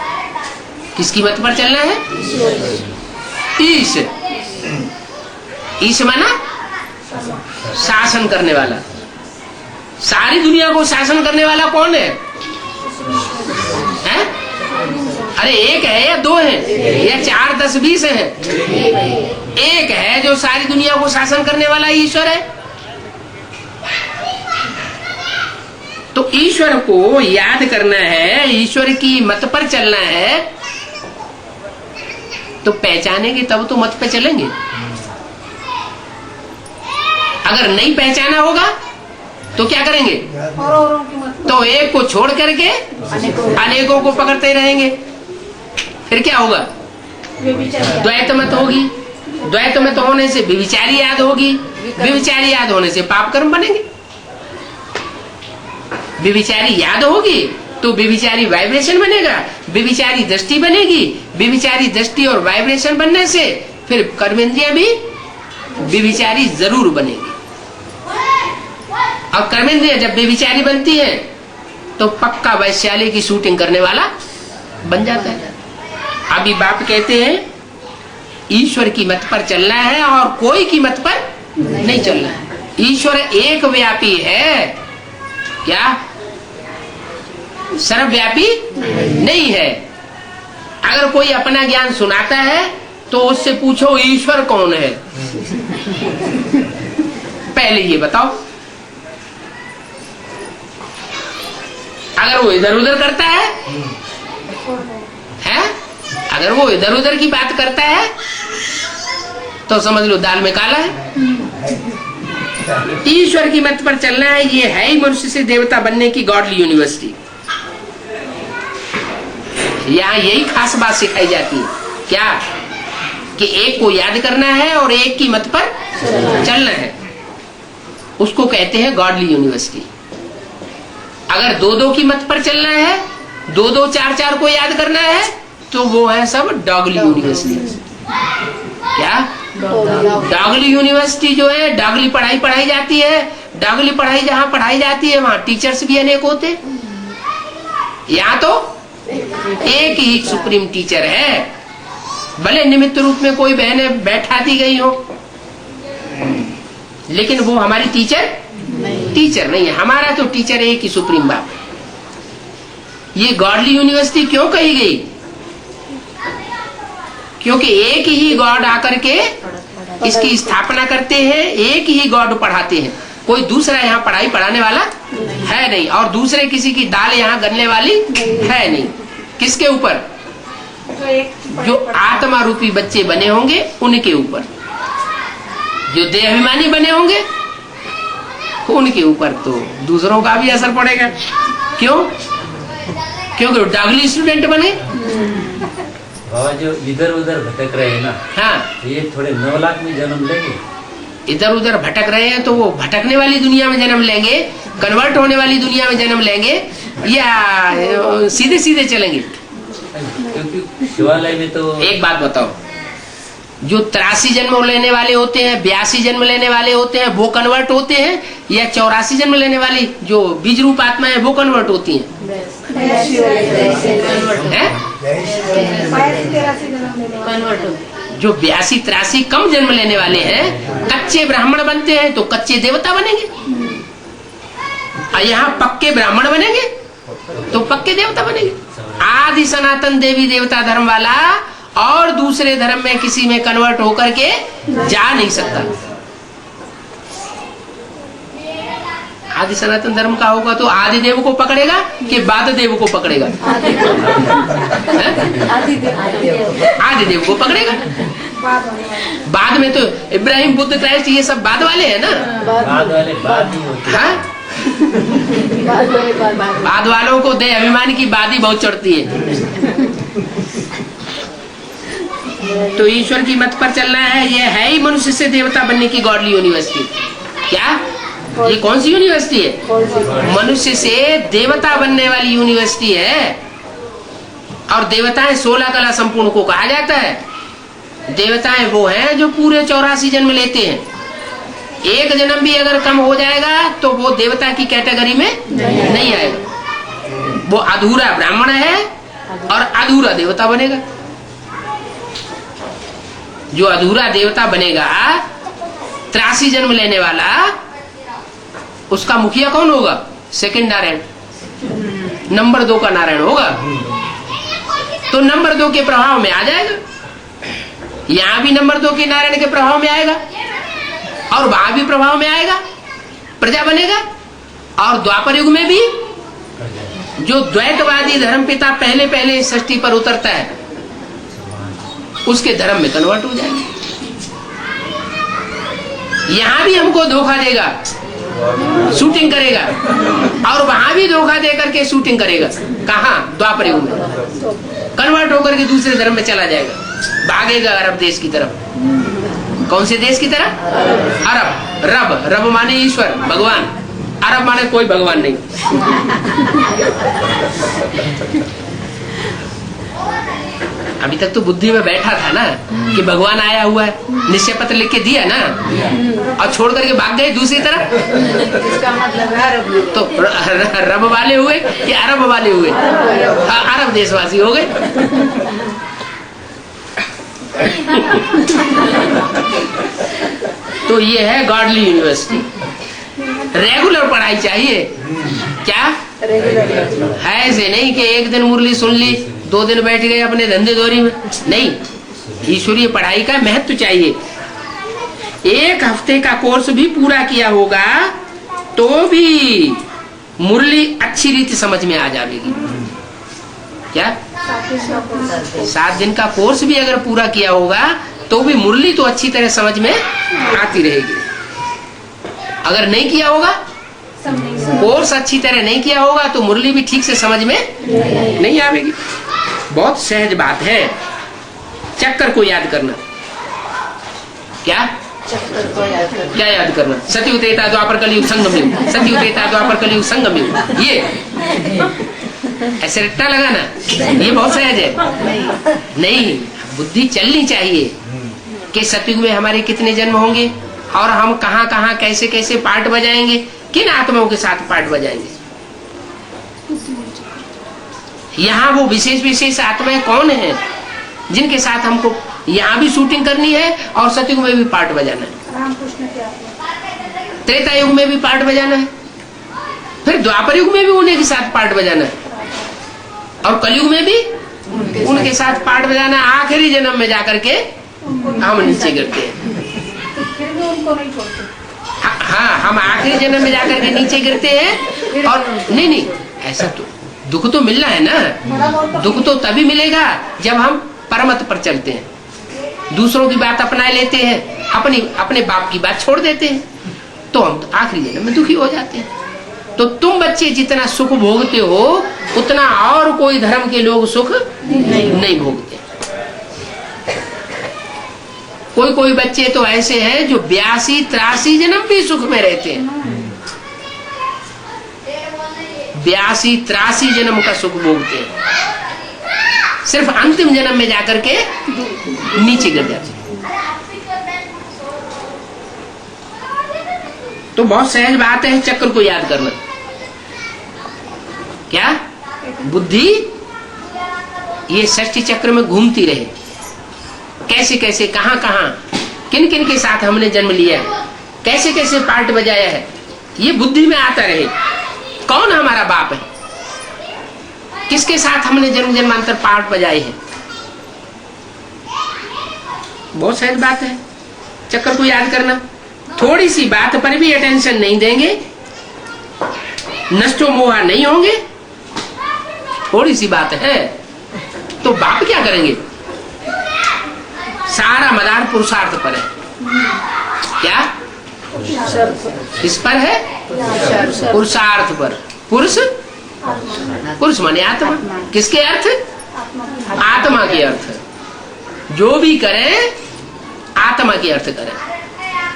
किसकी मत पर चलना है? ईश। ईश माना शासन करने वाला। सारी दुनिया को शासन करने वाला कौन है? हैं? अरे एक है या दो है या 4, 10, 20 है? एक है जो सारी दुनिया को शासन करने वाला ईश्वर है। तो ईश्वर को याद करना है, ईश्वर की मत पर चलना है, तो पहचानेंगे तब तो मत पे चलेंगे। अगर नहीं पहचाना होगा तो क्या करेंगे? औरों की मत तो एक को छोड़ करके अनेकों को पकड़ते रहेंगे। फिर क्या होगा? द्वैत मत होगी। द्वैत मत होने से व्यभिचारी याद होगी। व्यभिचारी याद होने से पाप कर्म बनेंगे। व्यभिचारी याद होगी तो व्यभिचारी वाइब्रेशन बनेगा, व्यभिचारी दृष्टि बनेगी, व्यभिचारी दृष्टि और वाइब्रेशन बनने से फिर कर्मेंद्रियां भी व्यभिचारी जरूर बनेगी। और कर्मेंद्रियां जब व्यभिचारी बनती है तो पक्का वैश्यालय की शूटिंग करने वाला बन जाता है। अभी बाप कहते हैं ईश्वर की मत पर चलना है और कोई की मत पर नहीं चलना है। ईश्वर एक व्यापी है, क्या सर्वव्यापी नहीं है। अगर कोई अपना ज्ञान सुनाता है तो उससे पूछो ईश्वर कौन है, पहले ये बताओ। अगर वो इधर उधर करता है अगर वो इधर उधर की बात करता है तो समझ लो दाल में काला है। ईश्वर की मत पर चलना है, ये है ही मनुष्य से देवता बनने की गॉडली यूनिवर्सिटी। यहाँ यही खास बात सिखाई जाती है, क्या कि एक को याद करना है और एक की मत पर चलना है, उसको कहते हैं गॉडली यूनिवर्सिटी। अगर दो दो की मत पर चलना है, दो दो चार चार को याद करना है, तो वो है सब डॉगली यूनिवर्सिटी। क्या डॉगली यूनिवर्सिटी जो है, डॉगली पढ़ाई पढ़ाई जाती है। डॉगली पढ़ाई जहाँ पढ़ाई जाती है वहाँ टीचर्स भी अनेक होते, यहाँ तो एक ही सुप्रीम टीचर है। भले निमित्त रूप में कोई बहने बैठा दी गई हो, लेकिन वो हमारी टीचर नहीं है। हमारा तो टीचर एक ही सुप्रीम बाप। ये गॉडली यूनिवर्सिटी क्यों कही गई? क्योंकि एक ही गॉड आकर के इसकी स्थापना करते हैं, एक ही गॉड पढ़ाते हैं। कोई दूसरा यहाँ पढ़ाई पढ़ाने वाला है नहीं, और दूसरे किसी की दाल यहाँ गलने वाली है नहीं। किसके ऊपर? जो आत्मा रूपी बच्चे बने होंगे उनके ऊपर, जो देहाभिमानी बने होंगे उनके ऊपर तो दूसरों का भी असर पड़ेगा। क्यों? क्योंकि डॉगली स्टूडेंट बने। बाबा जो इधर उधर भटक रहे हैं ना, हाँ, ये थोड़े 9 लाख में जन्म लेंगे। इधर उधर भटक रहे हैं तो वो भटकने वाली दुनिया में जन्म लेंगे, कन्वर्ट होने वाली दुनिया में जन्म लेंगे, या सीधे सीधे चलेंगे? क्योंकि शिवालय में तो एक बात बताओ, जो 83 जन्म लेने वाले होते हैं, 82 जन्म लेने वाले होते हैं, वो कन्वर्ट होते हैं, या 84 जन्म लेने वाली जो बीज रूप आत्मा है वो कन्वर्ट होती हैं? जो 82-83 कम जन्म लेने वाले हैं, कच्चे ब्राह्मण बनते हैं तो कच्चे देवता बनेंगे, और यहाँ पक्के ब्राह्मण बनेंगे तो पक्के देवता बनेंगे। आदि सनातन देवी देवता धर्म वाला और दूसरे धर्म में किसी में कन्वर्ट होकर के जा नहीं सकता। आदि सनातन धर्म का होगा तो आदि देव को पकड़ेगा कि बाद देव को पकड़ेगा? आदि देव को पकड़ेगा। बाद में तो इब्राहिम, बुद्ध, क्राइस्ट ये सब बाद वाले हैं ना। बाद वाले बाद ही होते हैं। बाद वालों को दे अभिमान की बात ही बहुत चढ़ती है। तो ईश्वर की मत पर चलना है, ये है ही मनुष्य से देवता बनने की गॉडली यूनिवर्सिटी। क्या ये कौन सी यूनिवर्सिटी है? मनुष्य से देवता बनने वाली यूनिवर्सिटी है। और देवताएं 16 कला संपूर्ण को कहा जाता है। देवताएं वो हैं जो पूरे 84 जन्म लेते हैं। एक जन्म भी अगर कम हो जाएगा तो वो देवता की कैटेगरी में नहीं आएगा। वो अधूरा ब्राह्मण है और अधूरा देवता बनेगा। जो अधूरा देवता बनेगा, 83 जन्म लेने वाला, उसका मुखिया कौन होगा? सेकंड नारायण, नंबर 2 का नारायण होगा। तो नंबर 2 के प्रभाव में आ जाएगा। यहां भी नंबर 2 के नारायण के प्रभाव में आएगा और वहां भी प्रभाव में आएगा, प्रजा बनेगा। और द्वापर युग में भी जो द्वैतवादी धर्म पिता पहले पहले सृष्टि पर उतरता है, उसके धर्म में कन्वर्ट हो जाएगा। यहां भी हमको धोखा देगा, शूटिंग करेगा, और वहां भी धोखा दे करके शूटिंग करेगा। कहां? द्वापर युग में कन्वर्ट होकर के दूसरे धर्म में चला जाएगा, भागेगा अरब देश की तरफ। कौन से देश की तरफ? अरब। रब, रब माने ईश्वर, भगवान। अरब माने कोई भगवान नहीं। अभी तक तो बुद्धि में बैठा था ना कि भगवान आया हुआ है, निश्चय पत्र लिख के दिया ना, और छोड़ करके भाग गए दूसरी तरफ। इसका मतलब है अरब। तो रब वाले हुए कि अरब वाले हुए? अरब देशवासी हो गए। तो ये है गॉडली यूनिवर्सिटी। रेगुलर पढ़ाई चाहिए। क्या रेगुलर है? ऐसे नहीं कि एक दिन मुरली सुन ली, 2 दिन बैठ गए अपने धंधे दौरी में। नहीं, ईश्वरीय पढ़ाई का महत्व चाहिए। 1 हफ्ते का कोर्स भी पूरा किया होगा तो भी मुरली अच्छी रीति समझ में आ जाएगी। क्या 7 दिन का कोर्स भी अगर पूरा किया होगा तो भी मुरली तो अच्छी तरह समझ में आती रहेगी। अगर नहीं किया होगा, कोर्स अच्छी तरह नहीं किया होगा, तो मुरली भी ठीक से समझ में नहीं आएगी। बहुत सहज बात है। चक्कर को याद करना। क्या चक्कर को याद करना। क्या याद करना? सतयुग त्रेता द्वापर कलयुग संगम युग, सतयुग त्रेता द्वापर कलयुग संगम युग। ये ऐसे रट्टा लगाना, ये बहुत सहज है। नहीं, बुद्धि चलनी चाहिए कि सतयुग में हमारे कितने जन्म होंगे और हम कहाँ कहाँ कैसे कैसे पार्ट बजाएंगे, किन आत्माओं के साथ पार्ट बजाएंगे। यहाँ वो विशेष विशेष आत्माएं कौन है जिनके साथ हमको यहाँ भी शूटिंग करनी है और सतयुग में भी पार्ट बजाना है, त्रेता युग में भी पार्ट बजाना है, फिर द्वापर युग में भी उन्हीं के साथ पार्ट बजाना है, और कलयुग में भी उनके साथ पार्ट बजाना। आखिरी जन्म में जाकर के हम नीचे गिरते हैं। हाँ, हम आखिरी जन्म में जाकर के नीचे गिरते हैं। और नहीं, ऐसा तो दुख तो मिलना है ना। दुख तो तभी मिलेगा जब हम परमत पर चलते हैं, दूसरों की बात अपना लेते हैं, अपने बाप की बात छोड़ देते हैं, तो हम तो आखिरी जन्म में दुखी हो जाते हैं। तो तुम बच्चे जितना सुख भोगते हो उतना और कोई धर्म के लोग सुख नहीं भोगते। कोई बच्चे तो ऐसे हैं जो 82-83 जन्म भी सुख में रहते हैं, 82-83 जन्म का सुख भोगते हैं, सिर्फ अंतिम जन्म में जाकर के नीचे गिर जाते हैं। तो बहुत सहज बात है चक्र को याद करना। क्या बुद्धि ये षष्ठी चक्र में घूमती रहे, कैसे कैसे कहां कहां किन किन के साथ हमने जन्म लिया है, कैसे कैसे पार्ट बजाया है, ये बुद्धि में आता रहे। कौन हमारा बाप है, किसके साथ हमने जन्म जन्मांतर पार्ट बजाए हैं। बहुत सहज बात है चक्र को याद करना। थोड़ी सी बात पर भी अटेंशन नहीं देंगे, नष्टो मोहा नहीं होंगे। थोड़ी सी बात है तो बाप क्या करेंगे? सारा मदार पुरुषार्थ पर है। क्या किस पर है? पुरुषार्थ पर। पुरुष माने आत्मा। किसके अर्थ? आत्मा के अर्थ। जो भी करें आत्मा के अर्थ करें।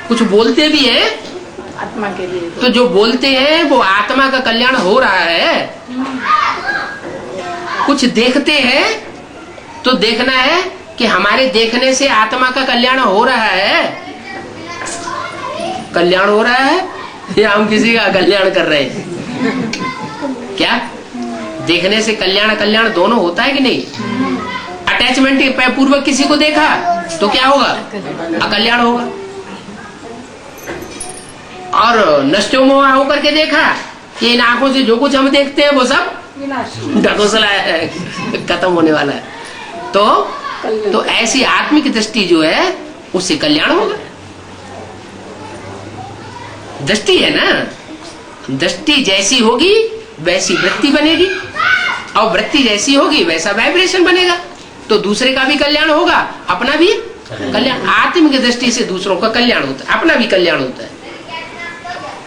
कुछ बोलते भी हैं आत्मा के लिए, तो जो बोलते हैं वो आत्मा का कल्याण हो रहा है। कुछ देखते हैं तो देखना है कि हमारे देखने से आत्मा का कल्याण हो रहा है। कल्याण हो रहा है या हम किसी का कल्याण कर रहे हैं? क्या देखने से कल्याण दोनों होता है कि नहीं? अटैचमेंट के पूर्वक किसी को देखा तो क्या होगा? अकल्याण होगा। और नष्टो मोहा होकर के देखा कि इन आंखों से जो कुछ हम देखते हैं वो सब ढकोसला है, खत्म होने वाला है। तो ऐसी आत्मिक दृष्टि जो है उससे कल्याण होगा। दृष्टि है ना, दृष्टि जैसी होगी वैसी वृत्ति बनेगी, और वृत्ति जैसी होगी वैसा वाइब्रेशन बनेगा। तो दूसरे का भी कल्याण होगा, अपना भी कल्याण। आत्मिक दृष्टि से दूसरों का कल्याण होता है, अपना भी कल्याण होता है।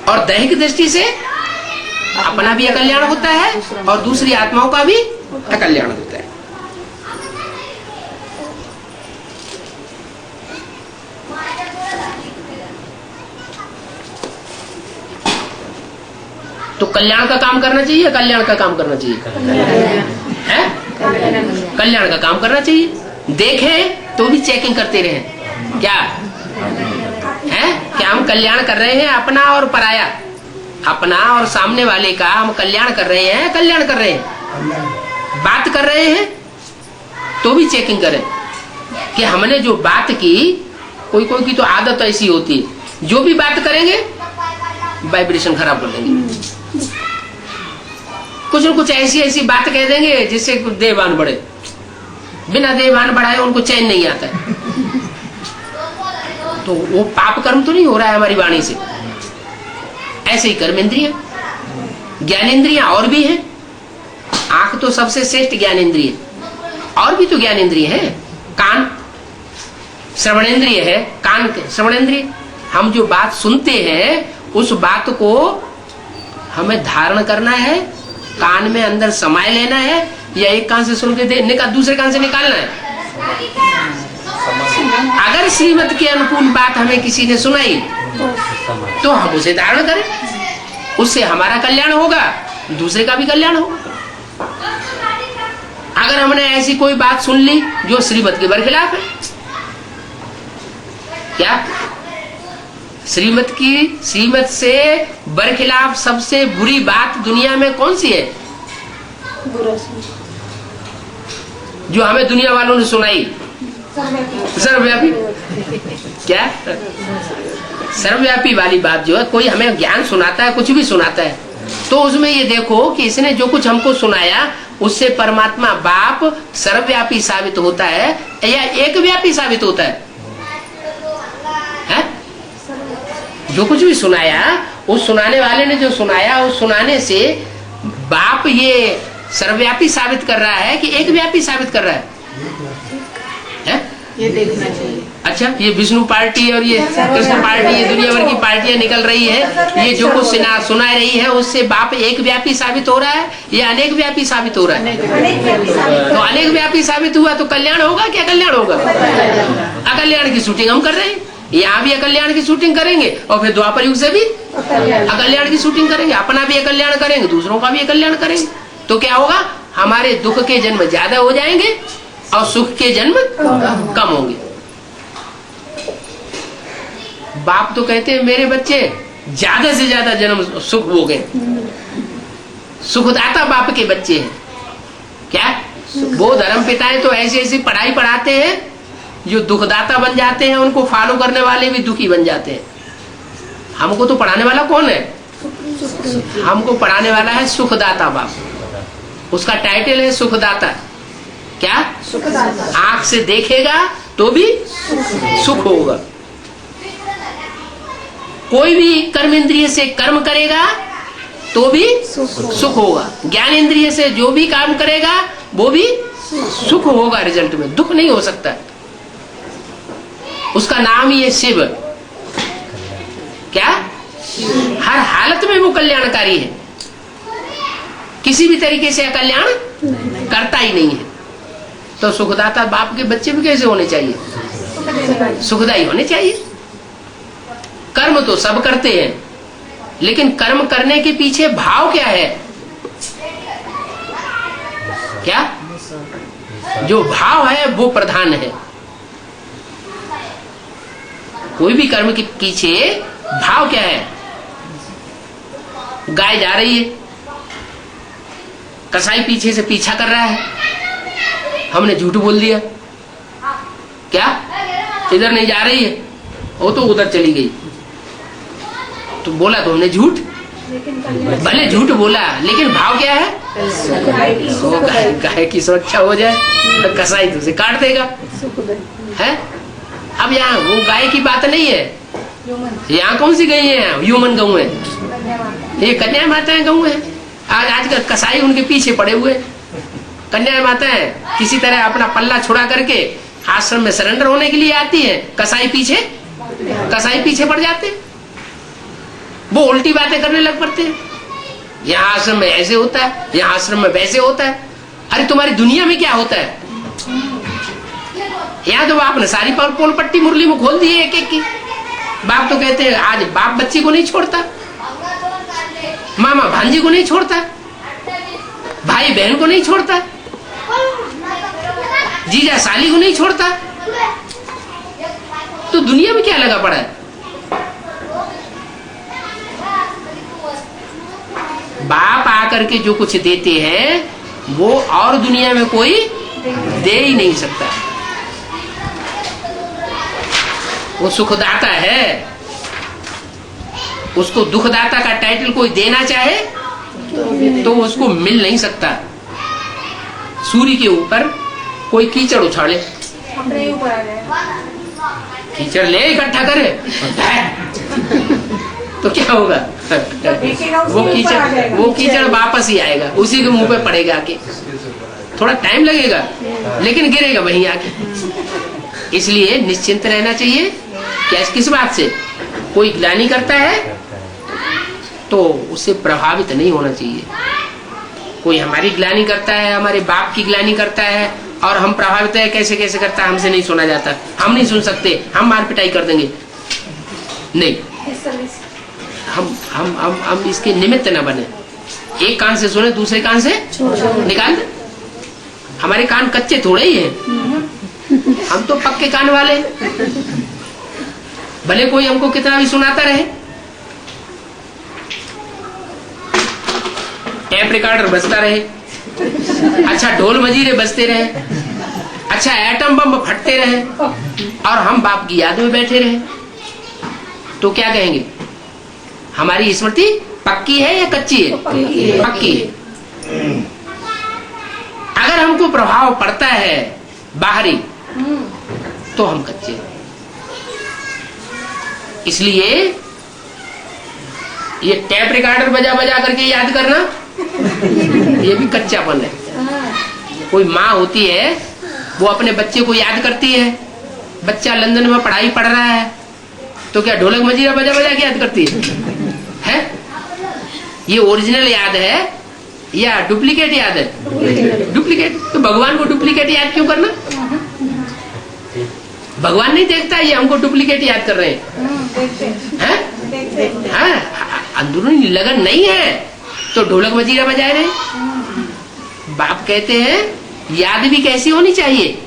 और दैहिक दृष्टि से अपना भी अकल्याण होता है और दूसरी आत्माओं का भी अकल्याण होता है। तो कल्याण का काम करना चाहिए, कल्याण का काम करना चाहिए, है कल्याण का काम करना चाहिए। देखे तो भी चेकिंग करते रहे, क्या है, क्या हम कल्याण कर रहे हैं अपना और पराया, अपना और सामने वाले का हम कल्याण कर रहे हैं, कल्याण कर रहे हैं। बात कर रहे हैं तो भी चेकिंग करें कि हमने जो बात की, कोई कोई की तो आदत ऐसी होती है, जो भी बात करेंगे वाइब्रेशन खराब कर देंगे, कुछ न कुछ ऐसी ऐसी बात कह देंगे जिससे देहभान बढ़े, बिना देहभान बढ़ाए उनको चैन नहीं आता है। तो वो पाप कर्म तो नहीं हो रहा है हमारी वाणी से। ऐसे ही कर्म इंद्रिय, ज्ञानेन्द्रियां और भी हैं। आंख तो सबसे श्रेष्ठ ज्ञानेन्द्रिय, और भी तो ज्ञानेन्द्रिय है। कान श्रवणेन्द्रिय है, कान श्रवणेन्द्रिय, हम जो बात सुनते हैं उस बात को हमें धारण करना है, कान में अंदर समाये लेना है, या एक कान से सुन के दूसरे कान से निकालना है। अगर श्रीमत के अनुकूल बात हमें किसी ने सुनाई तो हम उसे धारण करें, उससे हमारा कल्याण होगा, दूसरे का भी कल्याण होगा। अगर हमने ऐसी कोई बात सुन ली जो श्रीमत के बरखिलाफ है, क्या श्रीमत से बरखिलाफ सबसे बुरी बात दुनिया में कौन सी है? जो हमें दुनिया वालों ने सुनाई, सर्वव्यापी, क्या सर्वव्यापी वाली बात जो है, कोई हमें ज्ञान सुनाता है, कुछ भी सुनाता है, तो उसमें ये देखो कि इसने जो कुछ हमको सुनाया उससे परमात्मा बाप सर्वव्यापी साबित होता है या एक व्यापी साबित होता है? जो कुछ भी सुनाया, उस सुनाने वाले ने जो सुनाया, उस सुनाने से बाप ये सर्वव्यापी साबित कर रहा है कि एक व्यापी साबित कर रहा है? ये देखना चाहिए। अच्छा, ये विष्णु पार्टी और ये कृष्ण पार्टी, ये दुनिया भर की पार्टियां निकल रही है, ये जो कुछ सुना रही है उससे बाप एक व्यापी साबित हो रहा है या अनेक व्यापी साबित हो रहा है? तो अनेक व्यापी साबित हुआ तो कल्याण होगा क्या कल्याण होगा? अकल्याण की शूटिंग हम कर रहे हैं, यहाँ भी अकल्याण की शूटिंग करेंगे और फिर द्वापर युग से भी अकल्याण की शूटिंग करेंगे, अपना भी अकल्याण करेंगे, दूसरों का भी अकल्याण करेंगे। तो क्या होगा, हमारे दुख के जन्म ज्यादा हो जाएंगे और सुख के जन्म कम होंगे। बाप तो कहते हैं मेरे बच्चे ज्यादा से ज्यादा जन्म सुख हो गए, सुखदाता बाप के बच्चे हैं। क्या वो धर्म पिताएं तो ऐसी ऐसी पढ़ाई पढ़ाते हैं जो दुखदाता बन जाते हैं, उनको फॉलो करने वाले भी दुखी बन जाते हैं। हमको तो पढ़ाने वाला कौन है? हमको पढ़ाने वाला है सुखदाता बाप, उसका टाइटल है सुखदाता। क्या आंख से देखेगा तो भी सुख होगा, कोई भी कर्म इंद्रिय से कर्म करेगा तो भी सुख होगा, ज्ञान इंद्रिय से जो भी काम करेगा वो भी सुख होगा, रिजल्ट में दुख नहीं हो सकता। उसका नाम ही है शिव। क्या हर हालत में वो कल्याणकारी है, किसी भी तरीके से अकल्याण करता ही नहीं है। तो सुखदाता बाप के बच्चे भी कैसे होने चाहिए? सुखदाई होने चाहिए। कर्म तो सब करते हैं, लेकिन कर्म करने के पीछे भाव क्या है? क्या जो भाव है वो प्रधान है। कोई भी कर्म के पीछे भाव क्या है? गाय जा रही है, कसाई पीछे से पीछा कर रहा है, हमने झूठ बोल दिया, क्या इधर नहीं जा रही है, वो तो उधर चली गई, तो बोला तो हमने झूठ, भले झूठ बोला लेकिन भाव क्या है? वो गाय की सुरक्षा हो जाए तो कसाई तो उसे काट देगा, है? अब यहाँ वो गाय की बात नहीं है, यहाँ कौन सी गई है? ह्यूमन गऊ है, ये कन्या माताएं गऊ है। आजकल कसाई उनके पीछे पड़े हुए, कन्या माताएं किसी तरह अपना पल्ला छुड़ा करके आश्रम में सरेंडर होने के लिए आती है, कसाई पीछे पड़ जाते, वो उल्टी बातें करने लग पड़ते हैं। यहाँ आश्रम में ऐसे होता है, यहाँ आश्रम में वैसे होता है। अरे तुम्हारी दुनिया में क्या होता है? यहाँ तो आपने सारी पोल पट्टी मुरली में खोल दी है एक एक की। बाप तो कहते हैं आज बाप बच्ची को नहीं छोड़ता, मामा भांजी को नहीं छोड़ता, भाई बहन को नहीं छोड़ता, जीजा साली को नहीं छोड़ता, तो दुनिया में क्या लगा पड़ा है? बाप आकर के जो कुछ देते हैं वो और दुनिया में कोई दे ही नहीं सकता। वो सुखदाता है, उसको दुखदाता का टाइटल कोई देना चाहे तो उसको मिल नहीं सकता। सूर्य के ऊपर कोई कीचड़ उछाले, कीचड़ ले इकट्ठा करे तो क्या होगा? वो कीचड़ वापस ही आएगा, उसी के मुंह पे पड़ेगा आके। थोड़ा टाइम लगेगा लेकिन गिरेगा वहीं आके। इसलिए निश्चिंत रहना चाहिए। क्या किस बात से? कोई ग्लानि करता है तो उससे प्रभावित नहीं होना चाहिए। कोई हमारी ग्लानि करता है, हमारे बाप की ग्लानि करता है और हम प्रभावित है, कैसे कैसे करता है, हमसे नहीं सुना जाता, हम नहीं सुन सकते, हम मार पिटाई कर देंगे। नहीं, हम इसके निमित्त न बने। एक कान से सुने, दूसरे कान से निकाल दे। हमारे कान कच्चे थोड़े ही हैं, हम तो पक्के कान वाले। भले कोई हमको कितना भी सुनाता रहे। टेप रिकॉर्डर बजता रहे, अच्छा ढोल मजीरे बजते रहे, अच्छा एटम बम फटते रहे और हम बाप की याद में बैठे रहे, तो क्या कहेंगे? हमारी स्मृति पक्की है या कच्ची है? पक्की है। अगर हमको प्रभाव पड़ता है बाहरी तो हम कच्चे हैं। इसलिए ये टेप रिकॉर्डर बजा बजा करके याद करना, ये भी कच्चापन है। कोई माँ होती है वो अपने बच्चे को याद करती है, बच्चा लंदन में पढ़ाई पढ़ रहा है तो क्या ढोलक मजीरा बजा बजा के याद करती है? ये ओरिजिनल याद है या डुप्लीकेट याद है? डुप्लीकेट। तो भगवान को डुप्लीकेट याद क्यों करना? भगवान नहीं देखता ये हमको डुप्लीकेट याद कर रहे हैं? अंदरूनी लगन नहीं है तो ढोलक मजीरा बजाए रहे। बाप कहते हैं याद भी कैसी होनी चाहिए?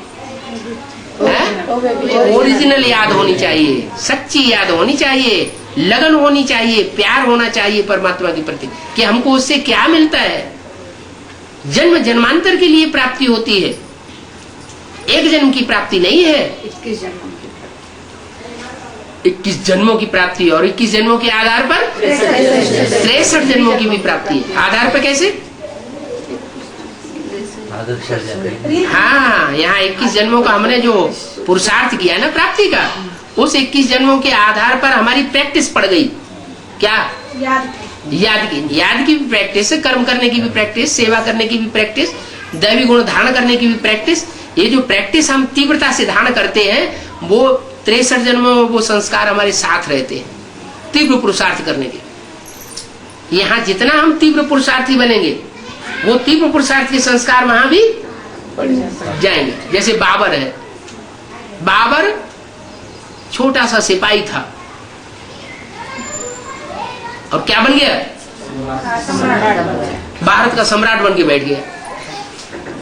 ओरिजिनल याद होनी चाहिए, सच्ची याद होनी चाहिए, लगन होनी चाहिए, प्यार होना चाहिए परमात्मा के प्रति कि हमको उससे क्या मिलता है। जन्म जन्मांतर के लिए प्राप्ति होती है, एक जन्म की प्राप्ति नहीं है। 21 जन्मों की प्राप्ति, और 21 जन्मों के आधार पर 63 जन्मों की भी प्राप्ति है। आधार पर कैसे? हाँ, यहाँ 21 जन्मों का हमने जो पुरुषार्थ किया है ना प्राप्ति का, उस 21 जन्मों के आधार पर हमारी प्रैक्टिस पड़ गई। क्या? याद की भी प्रैक्टिस, कर्म करने की भी प्रैक्टिस, सेवा करने की भी प्रैक्टिस, दैवी गुण धारण करने की भी प्रैक्टिस। ये जो प्रैक्टिस हम तीव्रता से धारण करते हैं वो 63 जन्मों में वो संस्कार हमारे साथ रहते हैं तीव्र पुरुषार्थ करने के। यहाँ जितना हम तीव्र पुरुषार्थी बनेंगे वो तीव्र पुरुषार्थ के संस्कार वहां भी जाएंगे। जैसे बाबर है, बाबर छोटा सा सिपाही था और क्या बन गया? भारत का सम्राट बन के बैठ गया।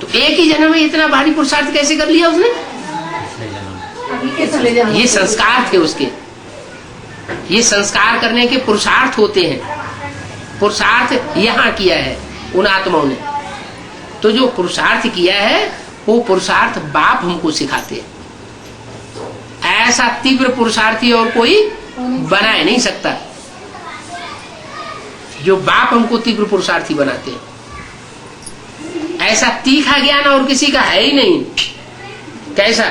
तो एक ही जन्म में इतना भारी पुरुषार्थ कैसे कर लिया उसने? ये संस्कार थे उसके, ये संस्कार करने के पुरुषार्थ होते हैं। पुरुषार्थ यहाँ किया है उन आत्माओं ने, तो जो पुरुषार्थ किया है वो पुरुषार्थ बाप हमको सिखाते हैं। ऐसा तीव्र पुरुषार्थी और कोई बना नहीं सकता जो बाप हमको तीव्र पुरुषार्थी बनाते हैं। ऐसा तीखा ज्ञान और किसी का है ही नहीं। कैसा?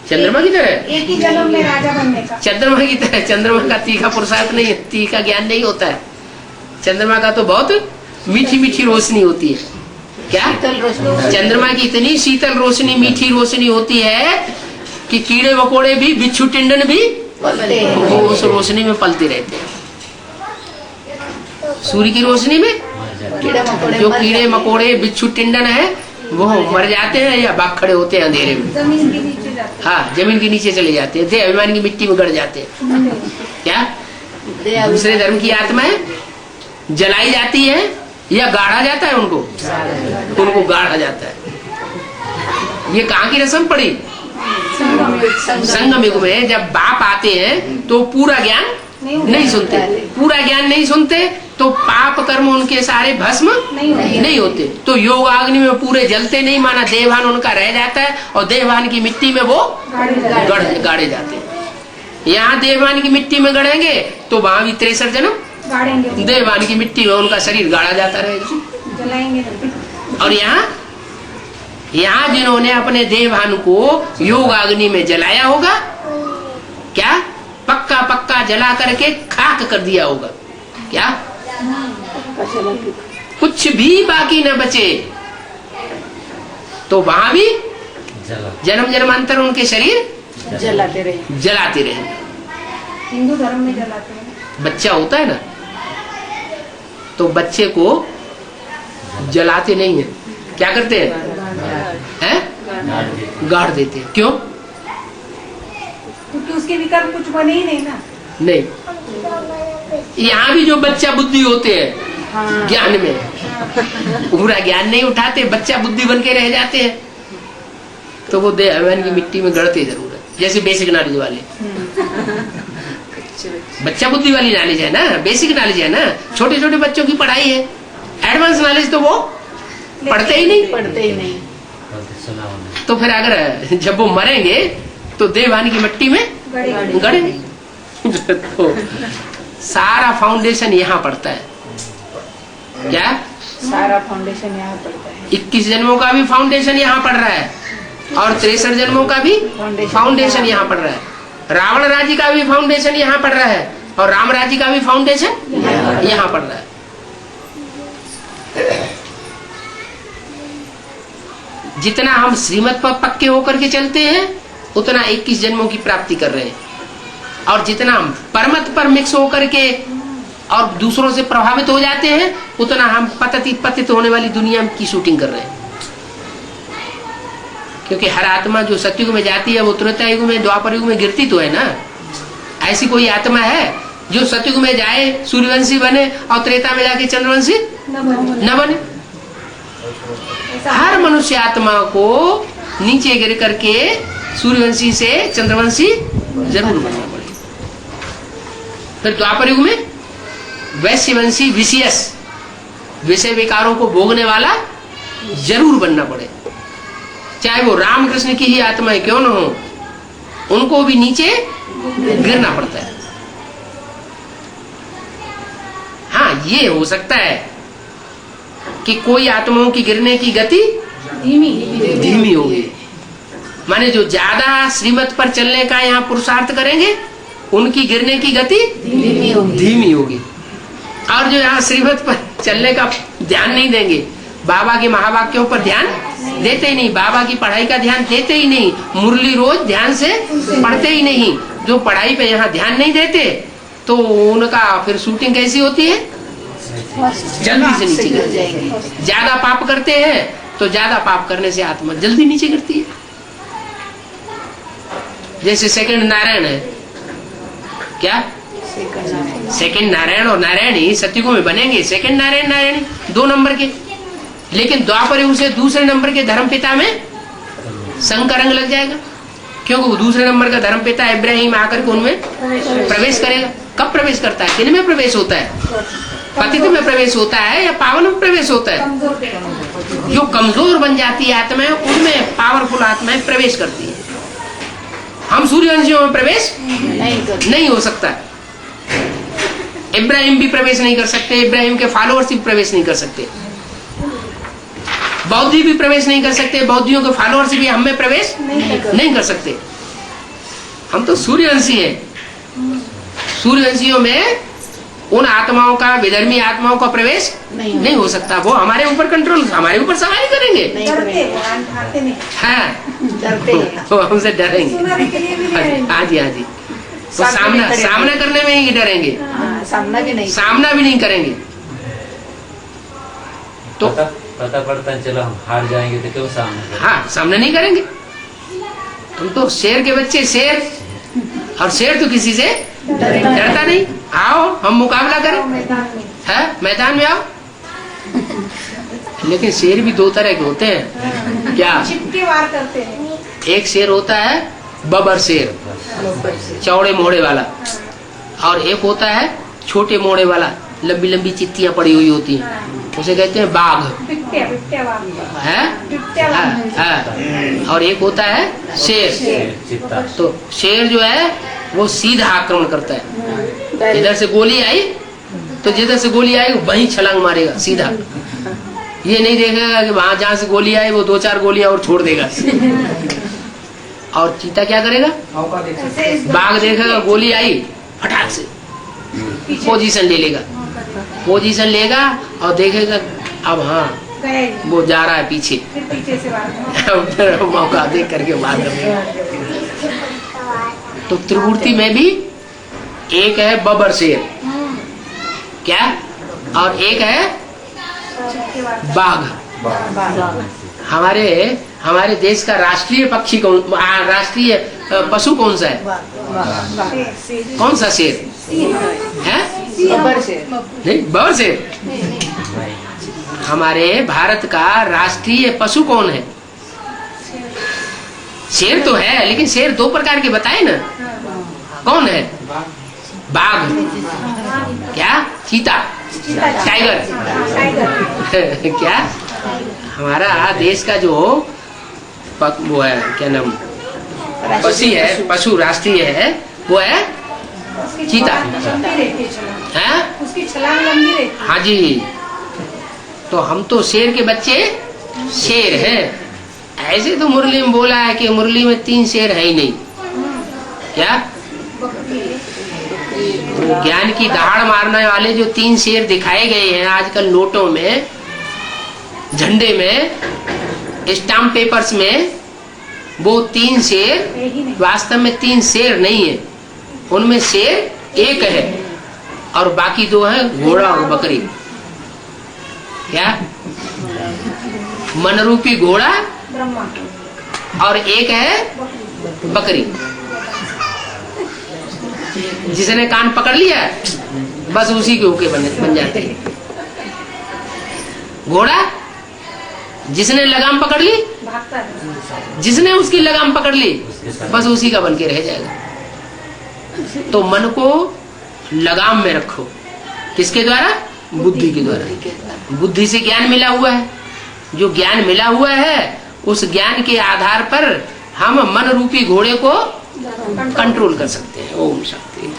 चंद्रमा की तरह, एक ही जन्म में राजा बनने का। चंद्रमा की तरह। चंद्रमा का तीखा पुरुषार्थ नहीं है, तीखा ज्ञान नहीं होता है। चंद्रमा का तो बहुत मीठी मीठी रोशनी होती है। क्या? चंद्रमा की इतनी शीतल रोशनी, मीठी रोशनी होती है कि कीड़े मकोड़े भी, बिच्छू टिंडन भी वो उस रोशनी में पलते रहते हैं। सूर्य की रोशनी में जो कीड़े मकोड़े बिच्छू टिंडन है वो मर जाते हैं या भाग खड़े होते हैं अंधेरे में। जमीन के नीचे जाते हैं। हाँ, जमीन के नीचे चले जाते हैं, अभिमान की मिट्टी में गड़ जाते हैं। क्या? दूसरे धर्म की आत्माएं जलाई जाती है या गाड़ा जाता है उनको? उनको गाड़ा जाता है। ये कहाँ की रस्म पड़ी? संगम युग में जब बाप आते हैं तो पूरा ज्ञान नहीं सुनते, पूरा ज्ञान नहीं सुनते तो पाप कर्म उनके सारे भस्म नहीं होते, तो योगाग्नि में पूरे जलते नहीं, माना देवान उनका रह जाता है और देवान की मिट्टी में वो गाड़े जाते हैं। यहाँ देवान की मिट्टी में गड़ेंगे तो वहां भी 63 जन्म देवान की मिट्टी में उनका शरीर गाड़ा जाता रहेगा। जलाएंगे। और यहाँ जिन्होंने अपने देवान को योगाग्नि में जलाया होगा, क्या पक्का पक्का जला करके खाक कर दिया होगा, क्या कुछ भी बाकी न बचे, तो वहां भी जन्म जन्मांतर उनके शरीर जलाते रहे। हिंदू धर्म में जलाते हैं। बच्चा होता है ना, तो बच्चे को जलाते नहीं है, क्या करते हैं? गाड़ देते हैं। क्यों? क्योंकि उसके विकल्प कुछ बने ही नहीं ना। नहीं, यहाँ भी जो बच्चा बुद्धि होते हैं ज्ञान में पूरा ज्ञान नहीं उठाते, बच्चा बुद्धि बन के रह जाते हैं, तो वो देवान की मिट्टी में गड़ते जरूर है। जैसे बेसिक नॉलेज वाले, बच्चा बुद्धि वाली नॉलेज है ना, बेसिक नॉलेज है ना, छोटे छोटे बच्चों की पढ़ाई है। एडवांस नॉलेज तो वो पढ़ते ही नहीं। तो फिर अगर जब वो मरेंगे तो देवान की मिट्टी में गड़ेंगे। तो सारा फाउंडेशन यहाँ पड़ता है, क्या सारा फाउंडेशन यहाँ पड़ता है। 21 जन्मों का भी फाउंडेशन यहाँ पड़ रहा है और 63 जन्मों का भी फाउंडेशन यहाँ पड़ रहा है। रावण राज्य का भी फाउंडेशन यहाँ पड़ रहा है और राम राज्य का भी फाउंडेशन यहाँ पड़ रहा है। जितना हम श्रीमत पर पक्के होकर के चलते हैं उतना 21 जन्मों की प्राप्ति कर रहे हैं, और जितना हम परमत पर मिक्स होकर के और दूसरों से प्रभावित हो जाते हैं उतना हम पतित होने वाली दुनिया की शूटिंग कर रहे हैं। क्योंकि हर आत्मा जो सतयुग में जाती है वो त्रेता युग में, द्वापर युग में गिरती तो है ना। ऐसी कोई आत्मा है जो सतयुग में जाए सूर्यवंशी बने और त्रेता में जाके चंद्रवंशी न बने? हर मनुष्य आत्मा को नीचे गिर करके सूर्यवंशी से चंद्रवंशी जरूर बनना पड़ेगा। फिर द्वापर युग में वैश्यवंशी विषयस विषय विकारों को भोगने वाला जरूर बनना पड़े, चाहे वो रामकृष्ण की ही आत्माएं क्यों न हो, उनको भी नीचे गिरना पड़ता है। हाँ, ये हो सकता है कि कोई आत्माओं की गिरने की गति धीमी होगी, माने जो ज्यादा श्रीमत पर चलने का यहाँ पुरुषार्थ करेंगे उनकी गिरने की गति धीमी होगी, और जो यहाँ श्रीमत पर चलने का ध्यान नहीं देंगे, बाबा के महावाक्यों पर ध्यान देते ही नहीं, बाबा की पढ़ाई का ध्यान देते ही नहीं, मुरली रोज ध्यान से पढ़ते ही नहीं, जो पढ़ाई पे यहाँ ध्यान नहीं देते, तो उनका फिर शूटिंग कैसी होती है? जल्दी से नीचे गिर जाएंगे। ज्यादा पाप करते हैं तो ज्यादा पाप करने से आत्मा जल्दी नीचे गिरती है। जैसे सेकंड नारायण है, क्या सेकंड नारायण और नारायणी सतयुग में बनेंगे, सेकंड नारायण नारायणी 2 नंबर के, लेकिन द्वापर युग से दूसरे नंबर के धर्म पिता में संग का रंग लग जाएगा, क्योंकि वो दूसरे नंबर का धर्म पिता इब्राहिम आकर के उनमें प्रवेश करेगा। कब प्रवेश करता है? किन में प्रवेश होता है? पतित में प्रवेश होता है या पावन में प्रवेश होता है? जो कमजोर बन जाती है आत्माएं, उनमें पावरफुल आत्माएं प्रवेश करती है। हम सूर्यवंशियों में प्रवेश नहीं हो सकता। इब्राहिम भी प्रवेश नहीं कर सकते, इब्राहिम के फॉलोअर्स भी प्रवेश नहीं कर सकते, बौद्धि भी प्रवेश नहीं कर सकते, बौद्धियों के फॉलोअर्स भी हम में प्रवेश नहीं कर सकते। हम तो सूर्यवंशी हैं। सूर्यवंशियों में उन आत्माओं का, विधर्मी आत्माओं का प्रवेश नहीं हो सकता। वो हमारे ऊपर कंट्रोल, हमारे ऊपर सवारी करेंगे। हाँ, वो हमसे डरेंगे। हाँ जी, हाँ जी, वो सामना करने में ही डरेंगे, सामना भी नहीं करेंगे। तो पता पड़ता है चलो हम हार जाएंगे तो क्यों सामना करेंगे? हाँ, सामना नहीं करेंगे। तुम तो शेर के बच्चे, शेर, और शेर तो किसी से डरता नहीं। आओ हम मुकाबला करें। है मैदान में आओ। लेकिन शेर भी दो तरह के होते हैं। क्या? चिपके वार करते हैं। एक शेर होता है बबर शेर, चौड़े मोड़े वाला, और एक होता है छोटे मोड़े वाला, लंबी लंबी चित्तियां पड़ी हुई होती हैं, उसे कहते हैं बाघ। है? और एक होता है शेर। तो शेर जो है वो सीधा आक्रमण करता है। इधर से गोली आई तो जिधर से गोली आई वहीं छलांग मारेगा सीधा। ये नहीं देखेगा कि वहां जहां से गोली आई वो 2-4 गोलियां और छोड़ देगा। और चीता क्या करेगा? बाघ देखेगा गोली आई, फटाक से पोजीशन ले लेगा, पोजीशन लेगा और देखेगा अब हाँ वो जा रहा है पीछे, फिर मौका देख करके मार देगा। तो त्रिमूर्ति में भी एक है बबर शेर, क्या, और एक है बाघ। हमारे देश का राष्ट्रीय पक्षी कौन, राष्ट्रीय पशु कौन सा है? कौन सा शेर है? बबर शेर। नहीं, बबर शेर। हमारे भारत का राष्ट्रीय पशु कौन है? शेर तो है, लेकिन शेर 2 प्रकार के बताए ना। कौन है? बाघ, क्या, चीता, टाइगर। क्या हमारा देश का जो वो है, क्या नाम, पशु राष्ट्रीय है, वो है चीता। है? उसकी छलांग लंबी रहती। हाँ जी। तो हम तो शेर के बच्चे शेर हैं। ऐसे तो मुरली में बोला है कि मुरली में 3 शेर है ही नहीं। क्या? ज्ञान की दहाड़ मारने वाले जो 3 शेर दिखाए गए हैं आजकल नोटों में, झंडे में, स्टाम्प पेपर्स में, वो 3 शेर वास्तव में 3 शेर नहीं है। उनमें शेर एक है और बाकी 2 है घोड़ा और बकरी। क्या? मनरूपी घोड़ा और एक है बकरी। जिसने कान पकड़ लिया बस उसी के होके बन जाते हैं। घोड़ा जिसने लगाम पकड़ ली, जिसने उसकी लगाम पकड़ ली बस उसी का बन के रह जाएगा। तो मन को लगाम में रखो। किसके द्वारा? बुद्धि के द्वारा। बुद्धि से ज्ञान मिला हुआ है। जो ज्ञान मिला हुआ है उस ज्ञान के आधार पर हम मन रूपी घोड़े को कंट्रोल कर सकते हैं। ओम शक्ति।